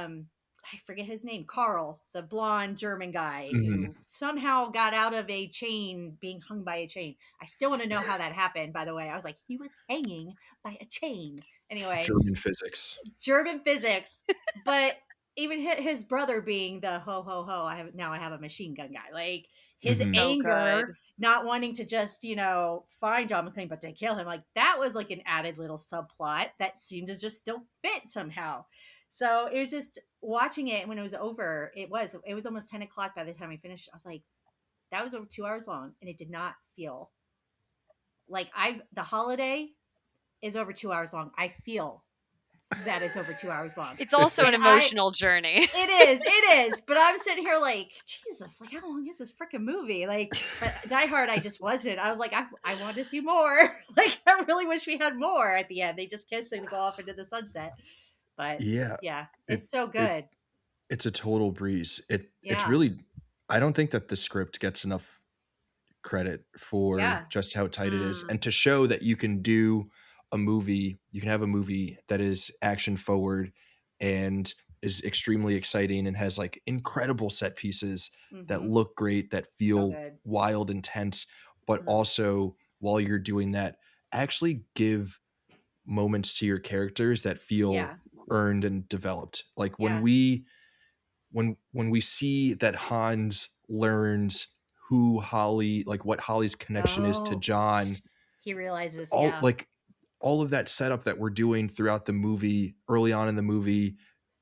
I forget his name, Carl, the blonde German guy who somehow got out of a chain, being hung by a chain. I still want to know how that happened, by the way. I was like, he was hanging by a chain. Anyway. German physics. But even his brother being the ho ho ho, I have a machine gun guy. Like his Mhm. So good. anger, not wanting to just find John McClane, but to kill him, like that was like an added little subplot that seemed to just still fit somehow. So it was just watching it when it was over. It was almost 10 o'clock by the time we finished. I was like, that was over 2 hours long, and it did not feel like the holiday is over 2 hours long. I feel that it's over 2 hours long. It's also an And emotional journey. it is. But I'm sitting here like, Jesus, like how long is this freaking movie? Like, but Die Hard, I just wasn't. I was like, I want to see more. Like, I really wish we had more at the end. They just kiss and go off into the sunset. But Yeah. yeah, It it's so it good. it's a total breeze. It's Yeah. really, I don't think that the script gets enough credit for Yeah. just how tight it is, Mm, and to show that you can do a movie, you can have a movie that is action forward and is extremely exciting and has like incredible set pieces that Mm-hmm. look great, that So feel good. wild and tense, but mhm. also while you're doing that, actually give moments to your characters that feel Yeah. earned and developed. Like Yeah. when we see that Hans learns who Holly, like what Holly's connection is to Oh, John, he realizes. all Yeah. like all of that setup that we're doing throughout the movie, early on in the movie,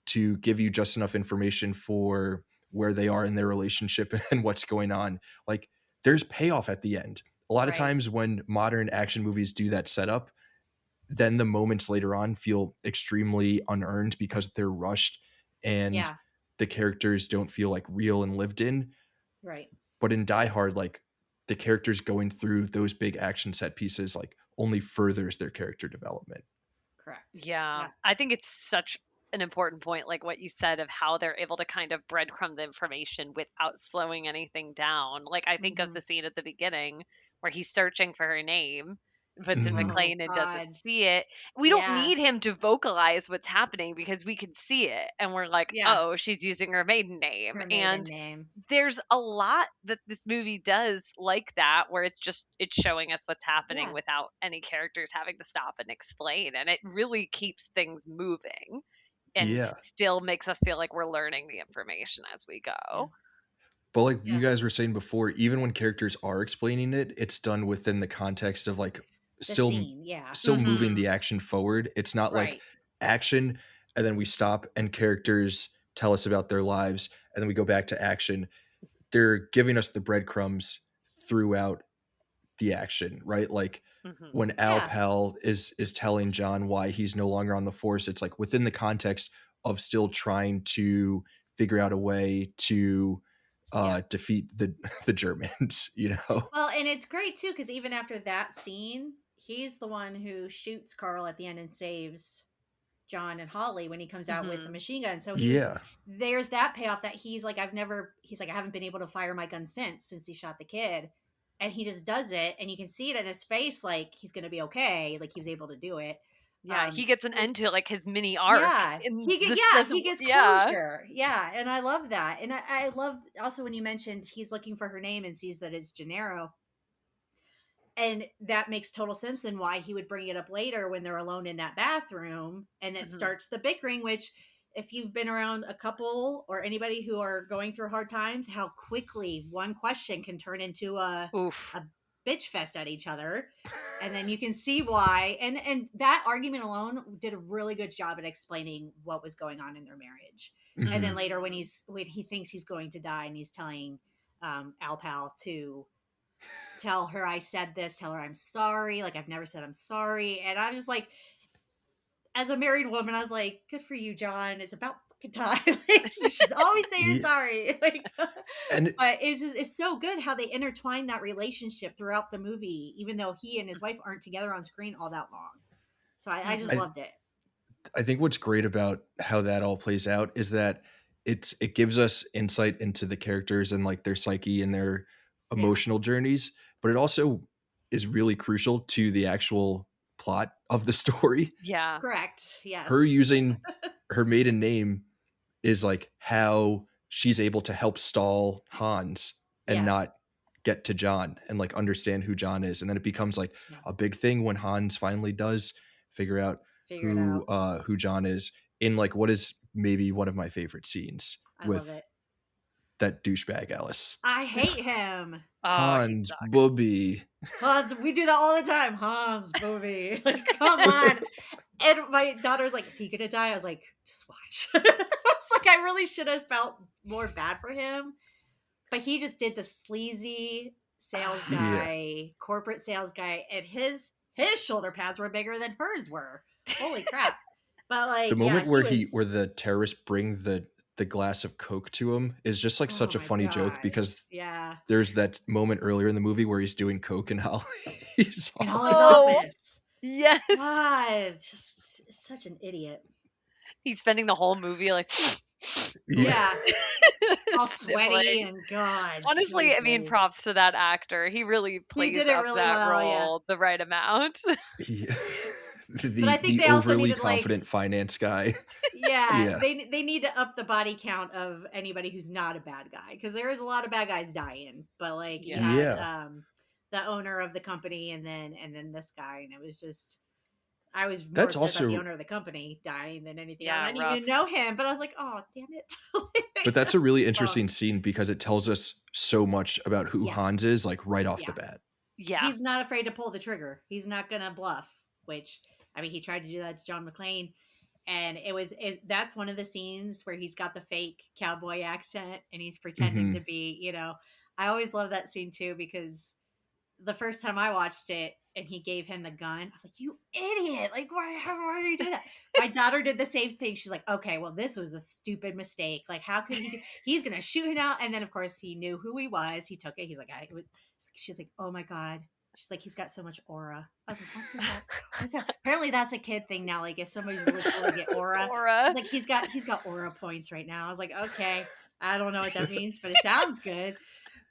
to give you just enough information for where they are in their relationship and what's going on. Like there's payoff at the end. A lot of Right. times when modern action movies do that setup, then the moments later on feel extremely unearned because they're rushed and Yeah. the characters don't feel like real and lived in. Right. But in Die Hard, like the characters going through those big action set pieces like only furthers their character development. Correct. Yeah, Yeah. I think it's such an important point, like what you said, of how they're able to kind of breadcrumb the information without slowing anything down. Like, I think of Mm-hmm. the scene at the beginning where he's searching for her name, puts in Mhm. Oh McLean and doesn't God. see it. We don't Yeah. need him to vocalize what's happening because we can see it. And we're like, Yeah. oh, she's using her maiden name. Her maiden And name. there's a lot that this movie does like that, where it's showing us what's happening Yeah. without any characters having to stop and explain, and it really keeps things moving and Yeah. still makes us feel like we're learning the information as we Yeah. go. But like you Yeah. guys were saying before, even when characters are explaining it, it's done within the context of like The still scene. Yeah. still moving Hmm. the action forward. It's not like Right. action and then we stop and characters tell us about their lives and then we go back to action. They're giving us the breadcrumbs throughout the action, right? Like Hmm. when Al Yeah. Pal is telling John why he's no longer on the force, it's like within the context of still trying to figure out a way to Yeah. defeat the the Germans, you know. Well, and it's great too because even after that scene, he's the one who shoots Carl at the end and saves John and Holly when he comes out with the Hmm. machine gun. So Yeah. there's that payoff that he's like, he's like, I haven't been able to fire my gun since he shot the kid. And he just does it. And you can see it in his face, like he's going to be okay. Like he was able to do it. Yeah, he gets an So end to like his mini arc yeah, in the sense of, he gets yeah. closure. Yeah. And I love that. And I love also when you mentioned he's looking for her name and sees that it's Gennaro. And that makes total sense then why he would bring it up later when they're alone in that bathroom and it Hmm. starts the bickering, which if you've been around a couple or anybody who are going through hard times, how quickly one question can turn into Oof. a bitch fest at each other. And then you can see why. And that argument alone did a really good job at explaining what was going on in their marriage. And then Mhm. later when he thinks he's going to die and he's telling Al Pal to tell her I said this, tell her I'm sorry. Like I've never said I'm sorry. And I was just like, as a married woman, I was like, good for you, John. It's about fucking time. Like, you should always say you're Yeah. sorry. Like, And but it's so good how they intertwine that relationship throughout the movie, even though he and his wife aren't together on screen all that long. So I just Hmm. I loved it. I think what's great about how that all plays out is that it gives us insight into the characters and like their psyche and their Yeah. emotional journeys, but it also is really crucial to the actual plot of the story. Yeah. Correct. Her Yes. using her maiden name is like how she's able to help stall Hans and Yes. not get to John and like understand who John is. And then it becomes like Yeah. a big thing when Hans finally does figure out Figure it out. who John is in like what is maybe one of my favorite scenes I love with it. that douchebag Alice. I hate him. Oh, he Hans sucks. Booby. Hans, we do that all the time. Hans movie. Like, come on. And my daughter's like, is he gonna die? I was like, just watch. I was like, I really should have felt more bad for him. But he just did the sleazy sales guy, corporate sales guy, and his shoulder pads were bigger than hers were. Holy crap. But like The moment yeah, where the terrorists bring the glass of Coke to him is just like such a my funny God. joke, because yeah. there's that moment earlier in the movie where he's doing Coke in Holly's In office. Holly's office. Yes. God, just such an idiot. He's spending the whole movie like Yeah. All sniffling. sweaty and God. Honestly, I mean, jeez. props to that actor. He really plays did it up really that well, yeah. role the right amount. Yeah. But I think the they also overly needed, like- confident finance guy. Yeah, Yeah. they need to up the body count of anybody who's not a bad guy, because there is a lot of bad guys dying. But like, you had the owner of the company, and then this guy, and it was just, I was more That's upset also- about the owner of the company dying than anything else. Yeah, I didn't even know him, but I was like, oh damn it. But that's a really interesting scene because it tells us so much about who Yeah. Hans is, like right off Yeah. the bat. Yeah. He's not afraid to pull the trigger. He's not gonna bluff. Which, I mean, he tried to do that to John McClane, and that's one of the scenes where he's got the fake cowboy accent and he's pretending to be, you know. I always love that scene too, because the first time I watched it and he gave him the gun, I was like, you idiot. Like, why do you do that? My daughter did the same thing. She's like, okay, well, this was a stupid mistake. Like, how could he do? He's going to shoot him out. And then, of course, he knew who he was. He took it. He's like, she's like, oh my God. She's like, he's got so much aura. I was like, what's that? Apparently that's a kid thing now. Like, if somebody's really cool to get aura. She's like, he's got aura points right now. I was like, okay, I don't know what that means, but it sounds good.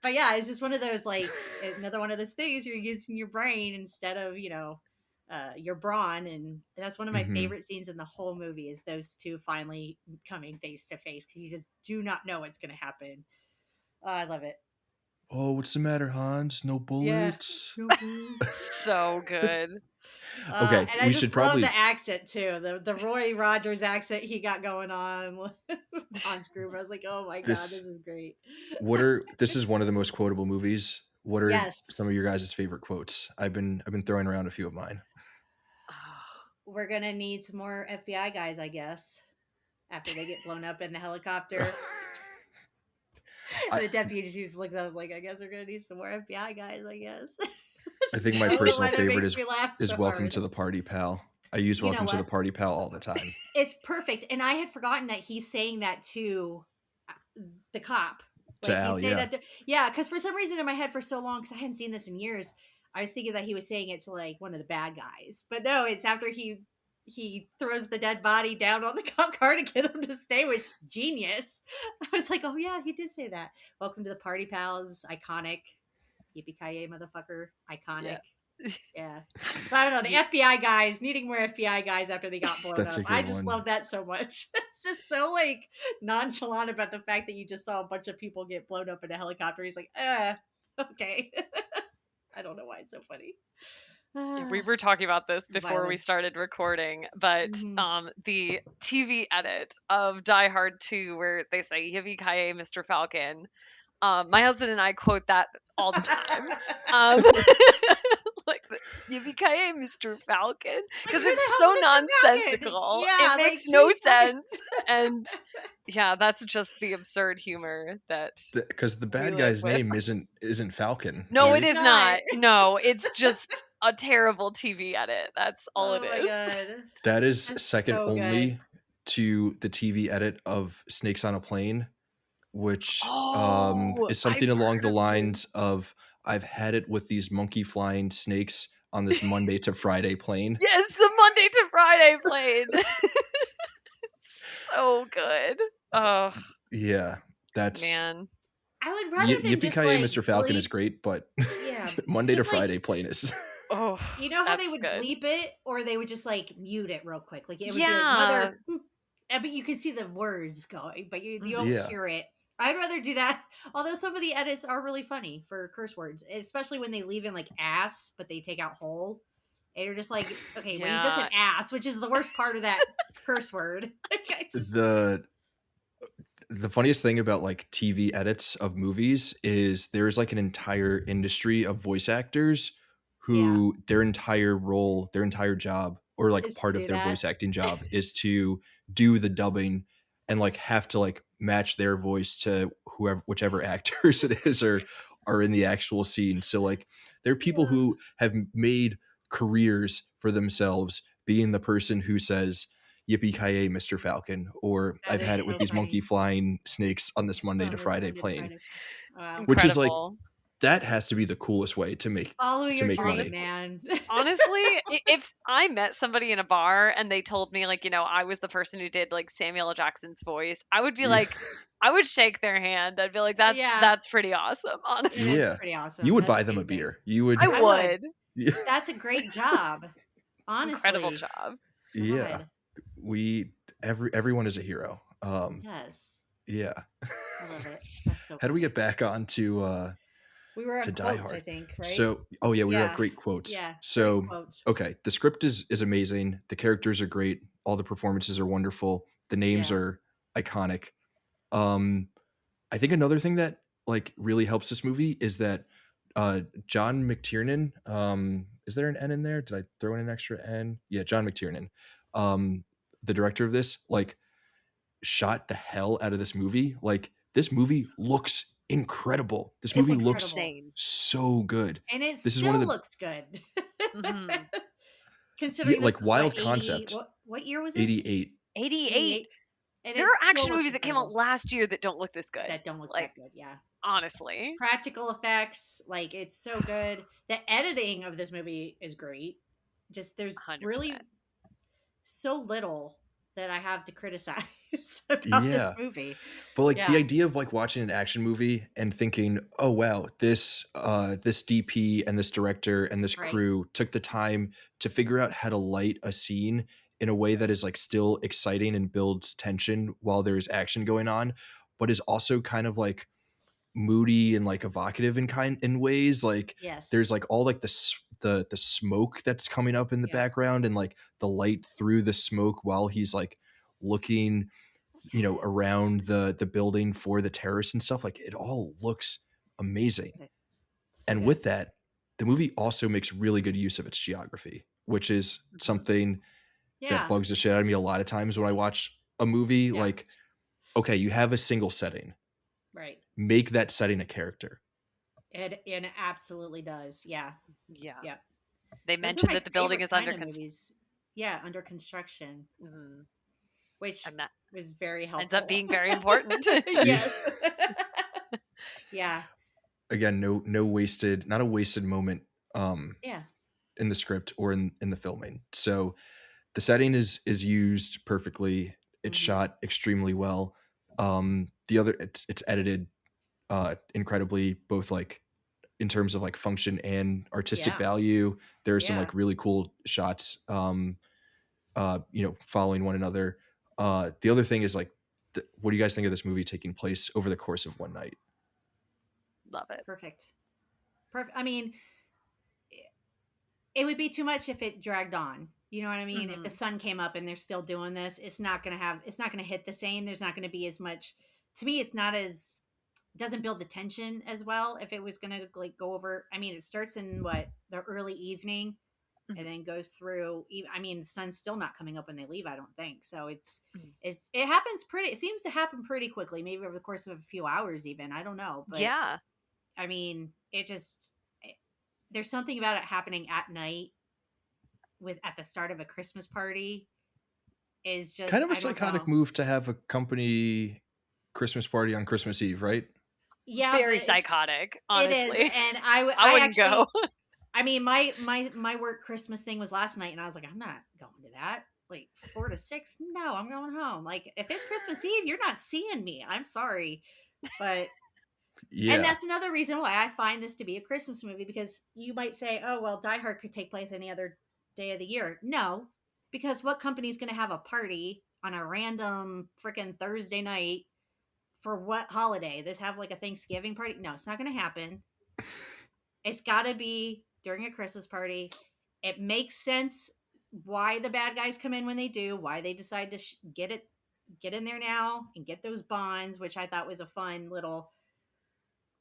But yeah, it's just one of those, like, another one of those things you're using your brain instead of, you know, your brawn. And that's one of my favorite scenes in the whole movie, is those two finally coming face to face, because you just do not know what's going to happen. I love it. Oh, what's the matter, Hans? No bullets? Yeah. So good. Okay, and I we just should probably... love the accent too. The Roy Rogers accent he got going on screen. I was like, oh my God, this is great. This is one of the most quotable movies. What are Yes. some of your guys' favorite quotes? I've been throwing around a few of mine. We're gonna need some more FBI guys, I guess, after they get blown up in the helicopter. The deputy just looks up like, I guess we're gonna need some more FBI guys, I guess. I think my I don't know personal why that favorite makes me laugh is so Welcome hard. to the Party, Pal. I use Welcome to the Party, Pal all the time. It's perfect. And I had forgotten that he's saying that to the cop. To Al, yeah. Yeah, because for some reason in my head for so long, because I hadn't seen this in years, I was thinking that he was saying it to like one of the bad guys. But no, it's after he throws the dead body down on the cop car to get him to stay, which genius. I was like, oh yeah, he did say that. Welcome to the Party, Pals. Iconic. Yippee-ki-yay, motherfucker. Iconic. Yeah. But I don't know, the FBI guys, needing more FBI guys after they got blown up. I just love that so much. It's just so like nonchalant about the fact that you just saw a bunch of people get blown up in a helicopter. He's like, okay. I don't know why it's so funny. We were talking about this before we started recording, but the TV edit of Die Hard 2 where they say Yippee-ki-yay, Mr. Falcon. My husband and I quote that all the time. Like, Yippee-ki-yay, Mr. Falcon. Because it's so nonsensical. Yeah, it makes no sense. And yeah, that's just the absurd humor that... Because the bad guy's name isn't Falcon. No, it is not. No, it's just a terrible TV edit. That's all it is. Oh my God. That is second only to the TV edit of Snakes on a Plane, which is something along the lines of, I've had it with these monkey flying snakes on this Monday to Friday plane. Yes, the Monday to Friday plane. So good. Oh. Yeah, that's... Man. I would rather than Yippee-ki-yay, Mr. Falcon is great, but Monday to Friday plane is... Oh, you know how they would bleep it, or they would just like mute it real quick, like it would be like mother, but you can see the words going, but you don't hear it. I'd rather do that. Although some of the edits are really funny for curse words, especially when they leave in like ass, but they take out whole. And you're just like, okay, well, he's just Yeah. an ass, which is the worst part of that curse word. The funniest thing about like TV edits of movies is there's like an entire industry of voice actors Yeah. who their entire role, their entire job, or like Is to part of do their that. voice acting job is to do the dubbing and like have to like match their voice to whichever actors it is or are in the actual scene. So like there are people Yeah. who have made careers for themselves being the person who says Yippee ki Mr. Falcon, or That I've is had it with so these monkey funny. flying snakes on this Monday Oh, to this Friday Monday to plane, Friday. Wow. which is like Incredible. that has to be the coolest way to make Follow your dream, money. man. Honestly, if I met somebody in a bar and they told me like, I was the person who did like Samuel L. Jackson's voice, I would be Yeah. like, I would shake their hand. I'd be like, that's Yeah. pretty awesome, It honestly. is Yeah. pretty awesome. You would That's buy them a amazing. beer. You would. I I would. would. Yeah. That's a great job. Incredible Honestly. job. Yeah. God. Everyone is a hero. Yes. Yeah. I love it. That's so How do we funny. get back on to We were on Die quotes, I Hard? think, right? So, oh yeah, we were at Yeah. great quotes. Yeah. So, Great quotes. okay, the script is amazing. The characters are great. All the performances are wonderful. The names Yeah. are iconic. I think another thing that like really helps this movie is that John McTiernan, is there an N in there? Did I throw in an extra N? Yeah, John McTiernan, the director of this, like shot the hell out of this movie. Like this movie looks incredible. This It's movie looks incredible. Insane. so good. And it This is one still of the looks good. Mhm. Considering this like was wild what, 80, concept. what year was this? 88. 88. 88. And There it are still action looks movies that came out incredible. last year that don't look this good. That don't look Like, that good, yeah. honestly. Practical effects, like it's so good. The editing of this movie is great. Just there's 100%. really so little that I have to criticize about this Yeah. movie. But like the Yeah. idea of like watching an action movie and thinking, oh wow, this DP and this director and this Right. crew took the time to figure out how to light a scene in a way that is like still exciting and builds tension while there's action going on, but is also kind of like moody and like evocative in ways. Like Yes. there's like all like the smoke that's coming up in the Yeah. background and like the light through the smoke while he's like looking around the building for the terrorists and stuff. Like it all looks amazing. So And good. with that, the movie also makes really good use of its geography, which is something Yeah. that bugs the shit out of me a lot of times when I watch a movie. Yeah. Like, okay, you have a single setting, Right. make that setting a character. It absolutely does. Yeah. Yeah. Yeah. They Those are mentioned my that the building favorite is under kind of movies. Yeah, under construction, Mhm. which And that was very helpful. ends up being very important. Yes. Yeah. Again, not a wasted moment Yeah. in the script or in the filming. So the setting is used perfectly. It's Mhm. shot extremely well. It's edited incredibly, both like in terms of like function and artistic Yeah. value. There are some Yeah. like really cool shots following one another. The other thing is like what do you guys think of this movie taking place over the course of one night? Love it. Perfect. I mean, it would be too much if it dragged on. You know what I mean? If the Mhm. sun came up and they're still doing this, it's not going to hit the same. There's not going to be as much, to me, it's not as, doesn't build the tension as well. If it was going to like go over, I mean, it starts in the early evening Mhm. and then goes through, I mean, the sun's still not coming up when they leave, I don't think. So Mhm. it seems to happen pretty quickly, maybe over the course of a few hours even. I don't know. But Yeah. I mean, there's something about it happening at night at the start of a Christmas party is just Kind of a I don't psychotic know. move to have a company Christmas party on Christmas Eve, right? Yeah, Very but psychotic, it honestly. is, and I I wouldn't actually, go. I mean, my work Christmas thing was last night, and I was like, I'm not going to that. Like 4 to 6, no, I'm going home. Like if it's Christmas Eve, you're not seeing me. I'm sorry, but Yeah. and that's another reason why I find this to be a Christmas movie, because you might say, oh, well, Die Hard could take place any other day of the year. No, because what company's going to have a party on a random freaking Thursday night for what holiday? This have like a Thanksgiving party? No, it's not going to happen. It's got to be during a Christmas party. it makes sense why the bad guys come in when they do, why they decide to get in there now and get those bonds, which I thought was a fun little.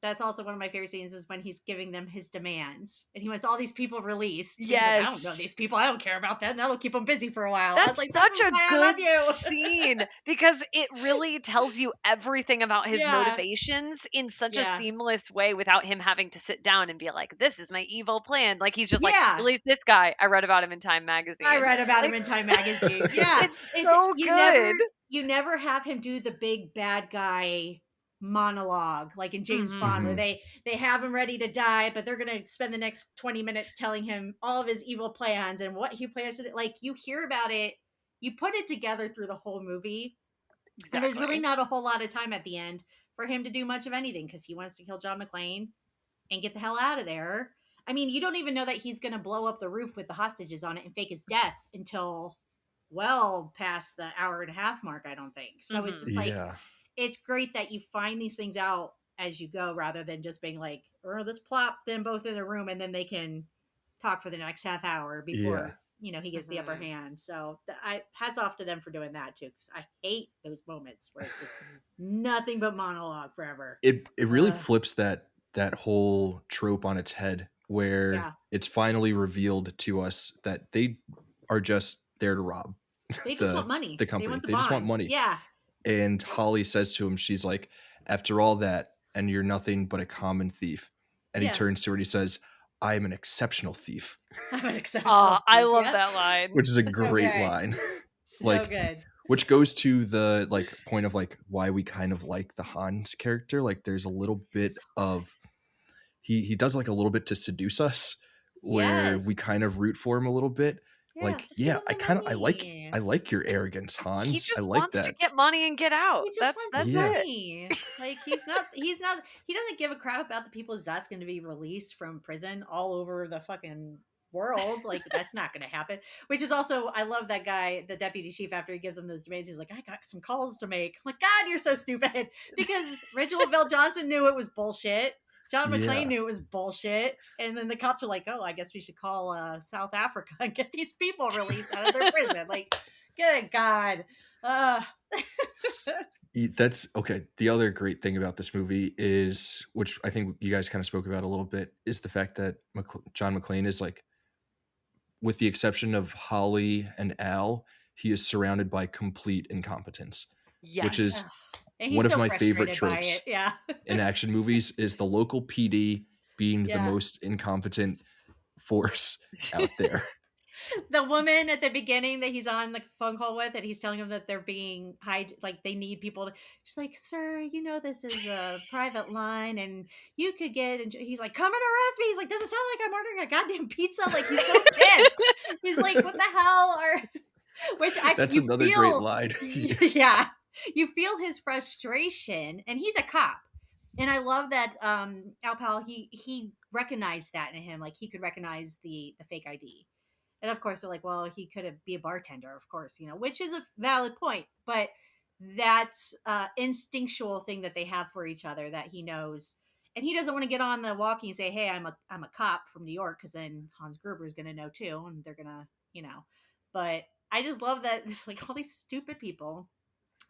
That's also one of my favorite scenes is when he's giving them his demands and he wants all these people released. But he's like, I don't know Yes. these people. I don't care about them. That'll keep them busy for a while. I was That's like, this such is a why I good love you. scene because it really tells you everything about his Yeah. motivations in such a Yeah. seamless way without him having to sit down and be like, this is my evil plan. Like, he's just like, Yeah. release this guy. I read about him in Time magazine. I read about Like, him in Time magazine. Yeah. it's so good. You never have him do the big bad guy monologue like in James Bond where they have him ready to die, but they're gonna spend the next 20 minutes telling him all of his evil plans and what he plans to do. Like, you hear about it, you put it together through the whole movie. Exactly. And there's really not a whole lot of time at the end for him to do much of anything because he wants to kill John McClane and get the hell out of there. I mean, you don't even know that he's going to blow up the roof with the hostages on it and fake his death until well past the hour and a half mark, I don't think. So it's just like, it's great that you find these things out as you go rather than just being like, oh, let's plop them both in the room and then they can talk for the next half hour before you know he gets the upper hand. So I hats off to them for doing that too, because I hate those moments where it's just nothing but monologue forever. It really flips that whole trope on its head, where it's finally revealed to us that they are just there to rob. They just want money. The company. They want the they just want bonds. money. Yeah. And Holly says to him, she's like, after all that, and you're nothing but a common thief. And he turns to her and he says, I am an exceptional thief. I'm an exceptional thief. I love that line. Which is a great line. So good. Which goes to the like point of like why we kind of like the Hans character. Like there's a little bit of he does like a little bit to seduce us, where we kind of root for him a little bit. Yeah, I like your arrogance, Hans. He just I like wants that. to get money and get out. He just wants money. Like he doesn't give a crap about the people that's going to be released from prison all over the fucking world. Like that's not going to happen. Which is also, I love that guy, the deputy chief, after he gives him those demands, he's like, I got some calls to make. I'm like, God, you're so stupid. Because Reginald Bell Johnson knew it was bullshit. John McClane knew it was bullshit. And then the cops were like, oh, I guess we should call South Africa and get these people released out of their prison. Like, good God. That's okay. The other great thing about this movie is, which I think you guys kind of spoke about a little bit, is the fact that John McClane is like, with the exception of Holly and Al, he is surrounded by complete incompetence. Yes. Which is and one of my favorite tropes yeah. in action movies is the local PD being the most incompetent force out there. The woman at the beginning that he's on the phone call with, and he's telling them that they're being like they need people to, she's like, sir, you know, this is a private line and you could get, and he's like, come and arrest me. He's like, does it sound like I'm ordering a goddamn pizza? Like, he's so pissed. He's like, what the hell That's another great line. Yeah. You feel his frustration, and he's a cop. And I love that Al Powell, he recognized that in him. Like, he could recognize the fake ID. And of course, they're like, well, he could be a bartender, of course, you know, which is a valid point. But that's instinctual thing that they have for each other that he knows. And he doesn't want to get on the walkie and say, hey, I'm a cop from New York, because then Hans Gruber is going to know too. And they're going to, you know. But I just love that it's like all these stupid people.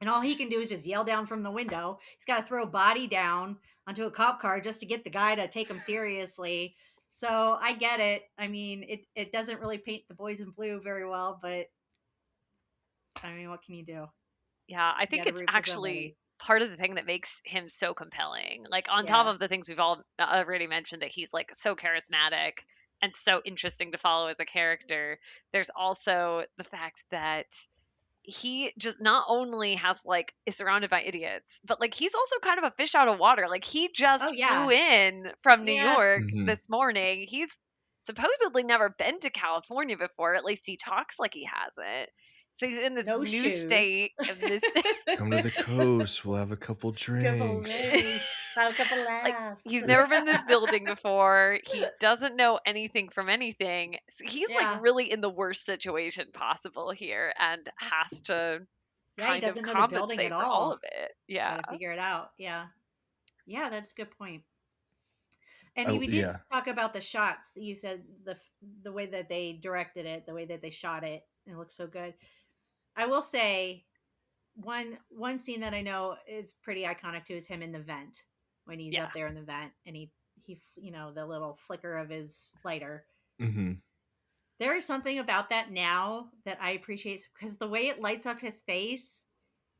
And all he can do is just yell down from the window. He's got to throw a body down onto a cop car just to get the guy to take him seriously. So I get it. I mean, it doesn't really paint the boys in blue very well, but I mean, what can you do? Yeah, I think it's actually part of the thing that makes him so compelling. Like, on top of the things we've all already mentioned, that he's like so charismatic and so interesting to follow as a character, there's also the fact that he just not only has like is surrounded by idiots, but like he's also kind of a fish out of water. Like, he just flew in from New York this morning. He's supposedly never been to California before. At least he talks like he hasn't. So he's in this new state. Come to the coast. We'll have a couple drinks. Have a couple laughs. Like, he's never been in this building before. He doesn't know anything from anything. So he's like really in the worst situation possible here, and has to he doesn't know the building at all. Of it. Yeah, gotta figure it out. Yeah, that's a good point. And we did Yeah. talk about the shots. You said the way that they directed it, the way that they shot it, and it looks so good. I will say one scene that I know is pretty iconic too is him in the vent when he's Yeah. up there in the vent and he the little flicker of his lighter. Mm-hmm. There is something about that now that I appreciate because the way it lights up his face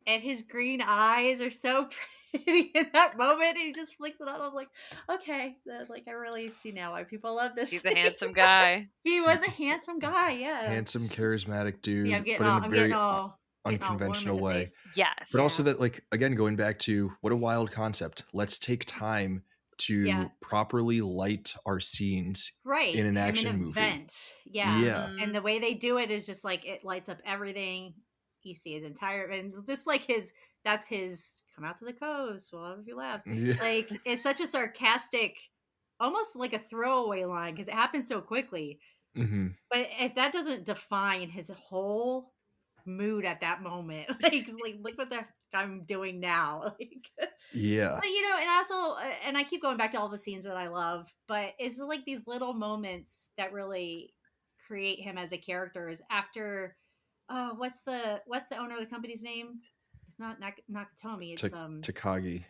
and his green eyes are so pretty in that moment. He just flicks it on. I'm like, okay, like I really see now why people love this. He's a Thing. handsome guy. He was a handsome guy, yeah. Handsome, charismatic See, dude, but in a very getting all warm in unconventional the way. face. Yes. But also Yeah, that, like, again, going back to what a wild concept. Let's take time yeah, to properly light our scenes right. in an Him in action a movie. vent, yeah, Yeah. and Mhm. the way they do it is just like it lights up everything. You see his entire and just like his that's his come out to the coast. We'll have a few laughs. Yeah. Like it's such a sarcastic, almost like a throwaway line because it happens so quickly. Mm-hmm. But if that doesn't define his whole mood at that moment, like look what the heck I'm doing now. Like, Yeah. but and also, and I keep going back to all the scenes that I love, but it's like these little moments that really create him as a character. Is after, what's the owner of the company's name? It's not Nakatomi. It's Takagi.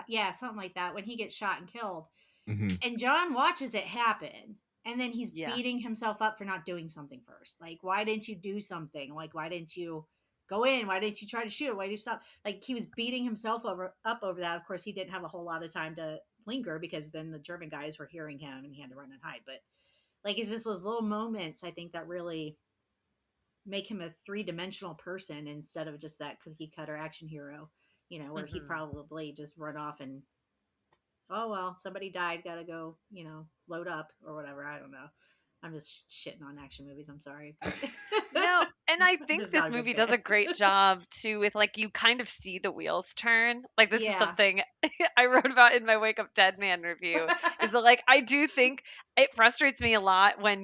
yeah, something like that. When he gets shot and killed, Mm-hmm. and John watches it happen. And then he's Yeah. beating himself up for not doing something first. Like, why didn't you do something? Like, why didn't you go in? Why didn't you try to shoot? Why did you stop? Like, he was beating himself up over that. Of course, he didn't have a whole lot of time to linger because then the German guys were hearing him and he had to run and hide. But like, it's just those little moments I think that really make him a three-dimensional person instead of just that cookie cutter action hero. Where he'd Mhm. probably just run off and oh well, somebody died, gotta go, load up or whatever. I don't know. I'm just shitting on action movies. I'm sorry, but No, and I I'm think just not this a big movie does fan. a great job too with like you kind of see the wheels turn. Like this is Yeah. something I wrote about in my Wake Up Dead Man review. Is that like I do think it frustrates me a lot when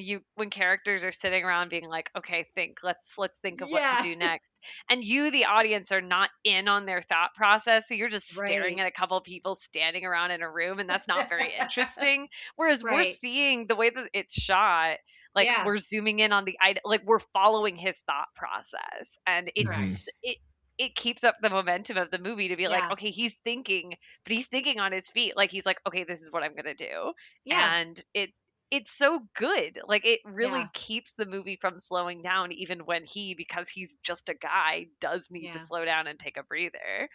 characters are sitting around being like, okay, let's think of what to Yeah. do next. And you, the audience, are not in on their thought process. So you're just staring Right. at a couple of people standing around in a room, and that's not very interesting. Whereas we're Right. seeing the way that it's shot, like Yeah. we're zooming in on the item, like we're following his thought process, and Mm-hmm. Correct. it keeps up the momentum of the movie to be like, Yeah. okay, he's thinking, but he's thinking on his feet, like he's like, okay, this is what I'm gonna do, Yeah. and it's so good. Like it Yeah. really keeps the movie from slowing down, even when because he's just a guy, does need to Yeah. slow down and take a breather.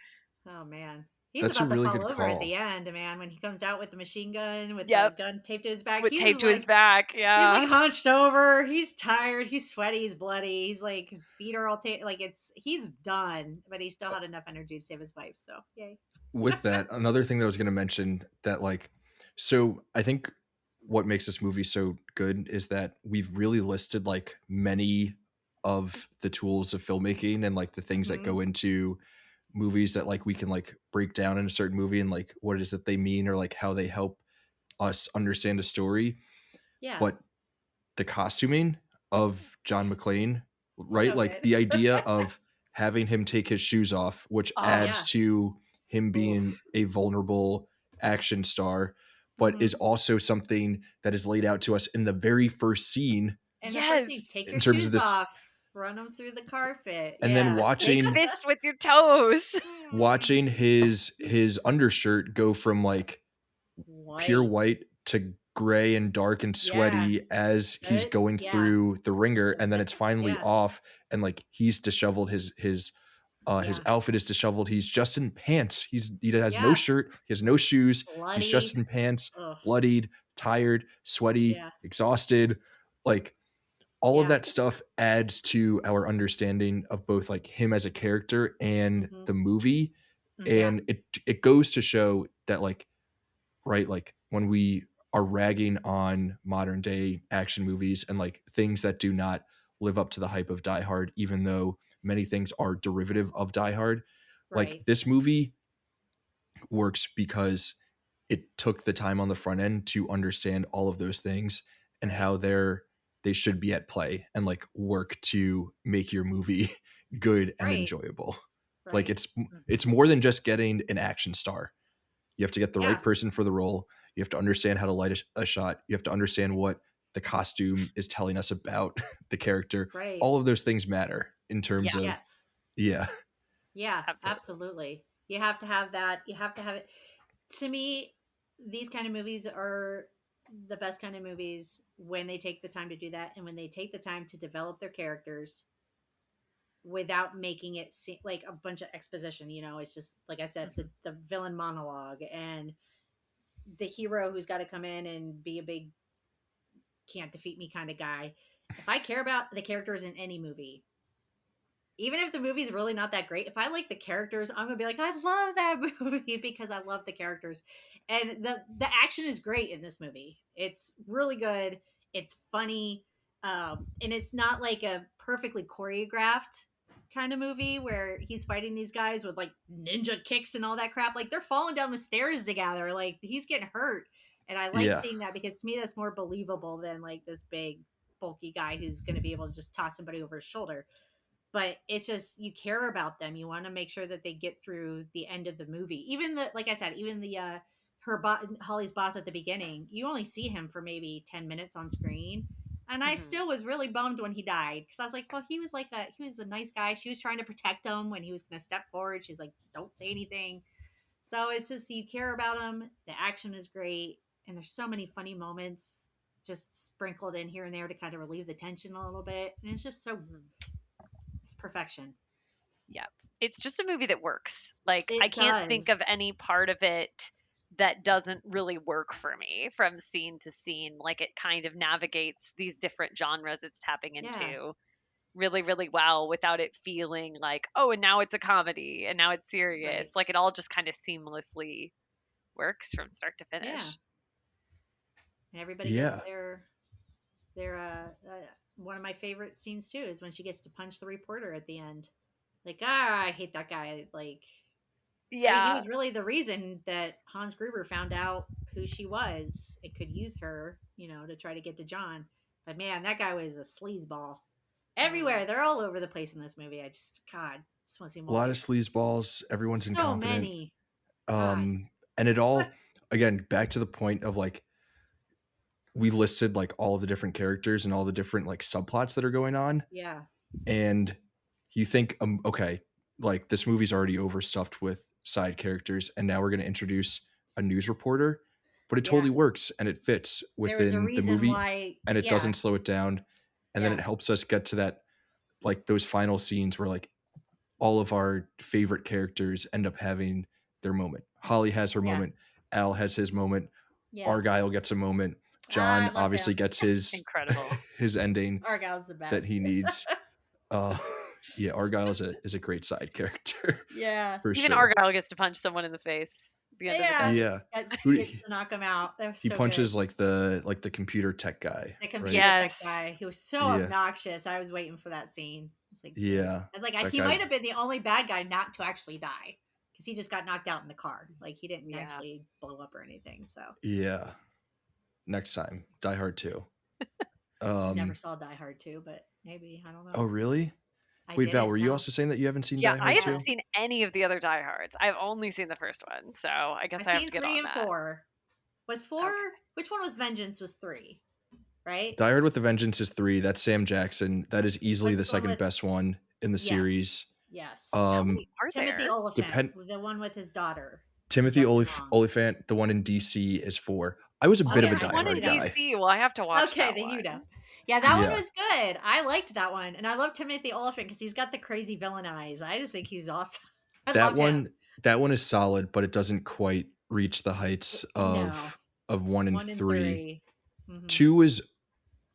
Oh man. He's That's a about to really fall good over at the call. end, man, when he comes out with the machine gun with the Yep, gun taped to his back. with tape to his back. He's like Yeah. hunched over. He's tired. He's sweaty. He's bloody. He's like his feet are all like he's done, but he still had enough energy to save his wife. So yay. With that, another thing that I was going to mention that, like, so I think what makes this movie so good is that we've really listed like many of the tools of filmmaking and like the things that Mm-hmm. go into movies that like we can like break down in a certain movie and like what it is that they mean or like how they help us understand a story. Yeah. But the costuming of John McClane, right? So Like good. the idea of having him take his shoes off, which Oh, adds Yeah. to him being Oof. a vulnerable action star, but Mm-hmm. is also something that is laid out to us in the very first scene And the first thing, yes. take in your terms of shoes this, off, run them through the carpet. and then Yeah. Make watching fists with your toes. watching his undershirt go from like pure White. white to gray and dark and Yeah. sweaty as he's Soot. going Yeah. through the ringer, and then it's finally Yeah. off and like he's disheveled. His Yeah. outfit is disheveled. He's just in pants. He has no Yeah. shirt, he has no shoes, he's just Bloody. in pants, Ugh. bloodied, tired, sweaty, Yeah. exhausted. Like all of Yeah. that stuff adds to our understanding of both like him as a character and Mm-hmm. the movie. Yeah. And it goes to show that like, right, like when we are ragging on modern day action movies and like things that do not live up to the hype of Die Hard, even though many things are derivative of Die Hard, like Right. this movie works because it took the time on the front end to understand all of those things and Right. how they should be at play and like work to make your movie good and Right. enjoyable. Like Right. it's more than just getting an action star. You have to get the right Yeah. person for the role. You have to understand how to light a shot. You have to understand what the costume is telling us about the character. Right. All of those things matter in terms of, Yes. yeah. Yeah, Absolutely. absolutely. You have to have that. You have to have it. To me, these kind of movies are the best kind of movies when they take the time to do that and when they take the time to develop their characters without making it seem like a bunch of exposition. It's just, like I said, the villain monologue and the hero who's got to come in and be a big can't defeat me kind of guy. If I care about the characters in any movie, even if the movie's really not that great, if I like the characters, I'm gonna be like, I love that movie because I love the characters. And the action is great in this movie. It's really good. It's funny. And it's not like a perfectly choreographed kind of movie where he's fighting these guys with like ninja kicks and all that crap. Like they're falling down the stairs together. Like he's getting hurt. And I like Yeah. seeing that because to me that's more believable than like this big bulky guy who's going to be able to just toss somebody over his shoulder. But it's just you care about them. You want to make sure that they get through the end of the movie. Even the like I said, even the Holly's boss at the beginning, you only see him for maybe 10 minutes on screen. And I still was really bummed when he died because I was like, well, he was a nice guy. She was trying to protect him when he was going to step forward. She's like, don't say anything. So it's just you care about him. The action is great, and there's so many funny moments just sprinkled in here and there to kind of relieve the tension a little bit. And it's just so it's perfection. Yeah. It's just a movie that works. Like It I can't think does. of any part of it that doesn't really work for me from scene to scene. Like it kind of navigates these different genres it's tapping Yeah. into really, really well without it feeling like, oh, and now it's a comedy and now it's serious. Right. Like it all just kind of seamlessly works from start to finish. Yeah. And everybody gets Yeah. their one of my favorite scenes too is when she gets to punch the reporter at the end. Like, I hate that guy. Like, I mean, he Yeah. was really the reason that Hans Gruber found out who she was. It could use her, to try to get to John. But man, that guy was a sleazeball. Everywhere. They're all over the place in this movie. God, just want to see A more. lot of sleazeballs. Everyone's So incompetent. many. God. And it all, again, back to the point of like, we listed like all of the different characters and all the different like subplots that are going on. Yeah. And you think, okay, like this movie's already overstuffed with side characters, and now we're going to introduce a news reporter, but it totally works and it fits There's a within the reason movie, why. and it Yeah. doesn't slow it down. And then it helps us get to that, like those final scenes where like all of our favorite characters end up having their moment. Holly has her moment. Al has his moment. Yeah. Argyle gets a moment. I John love obviously him. gets his Incredible. his ending Argyle's the best. that he needs. Yeah, Argyle is a great side character. Yeah. For Even sure. Argyle gets to punch someone in the face at the end of the day. Yeah. Gets to knock him out. That was He so punches good. like the computer tech guy. The computer right? tech guy. He was so obnoxious. I was waiting for that scene. It's like, Yeah. I was like, That he guy- might have been the only bad guy not to actually die because he just got knocked out in the car. Like he didn't actually blow up or anything. So Yeah. Next time, Die Hard 2. I never saw Die Hard 2, but maybe I don't know. Oh, really? Wait, Val, were you also saying that you haven't seen Die Hard 2? I haven't seen any of the other Die Hards. I've only seen the first one, so I guess I have to get on that. I've seen 3 and 4. Was 4? Okay. Which one was Vengeance? Was 3, right? Die Hard with a Vengeance is 3. That's Sam Jackson. That is easily the second best one in the series. Yes. Timothy Oliphant, the one with his daughter. Timothy Oliphant, the one in DC, is 4. I was a bit of a Die Hard guy. DC. Well, I have to watch that then one. you know. Yeah, that one was good. I liked that one. And I love Timothy Oliphant because he's got the crazy villain eyes. I just think he's awesome. That one is solid, but it doesn't quite reach the heights of 1 and 3. Mm-hmm. 2 is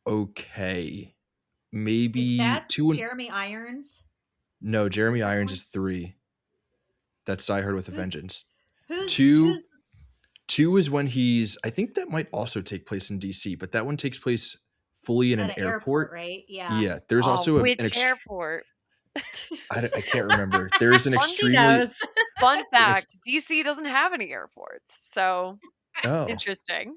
okay. Maybe is that 2 and Jeremy Irons? No, Jeremy Irons is 3. That's Die Hard with a Vengeance. 2 is when I think that might also take place in DC, but that one takes place fully in an airport, right? Yeah. Yeah. There's also an airport. I can't remember. There is an extremely fun fact. DC doesn't have any airports, so interesting.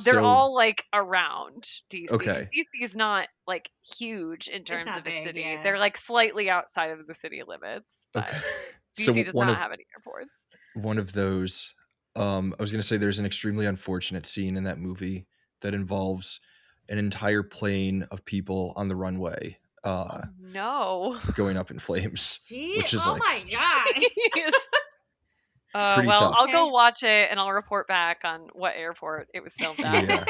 They're all like around DC. Okay. DC is not like huge in terms of its city. Yeah. They're like slightly outside of the city limits, but DC does not have any airports. One of those I was going to say there's an extremely unfortunate scene in that movie that involves an entire plane of people on the runway Oh no. going up in flames, Gee, which is oh my like god. Yes. pretty Well, tough. I'll go watch it and I'll report back on what airport it was filmed at.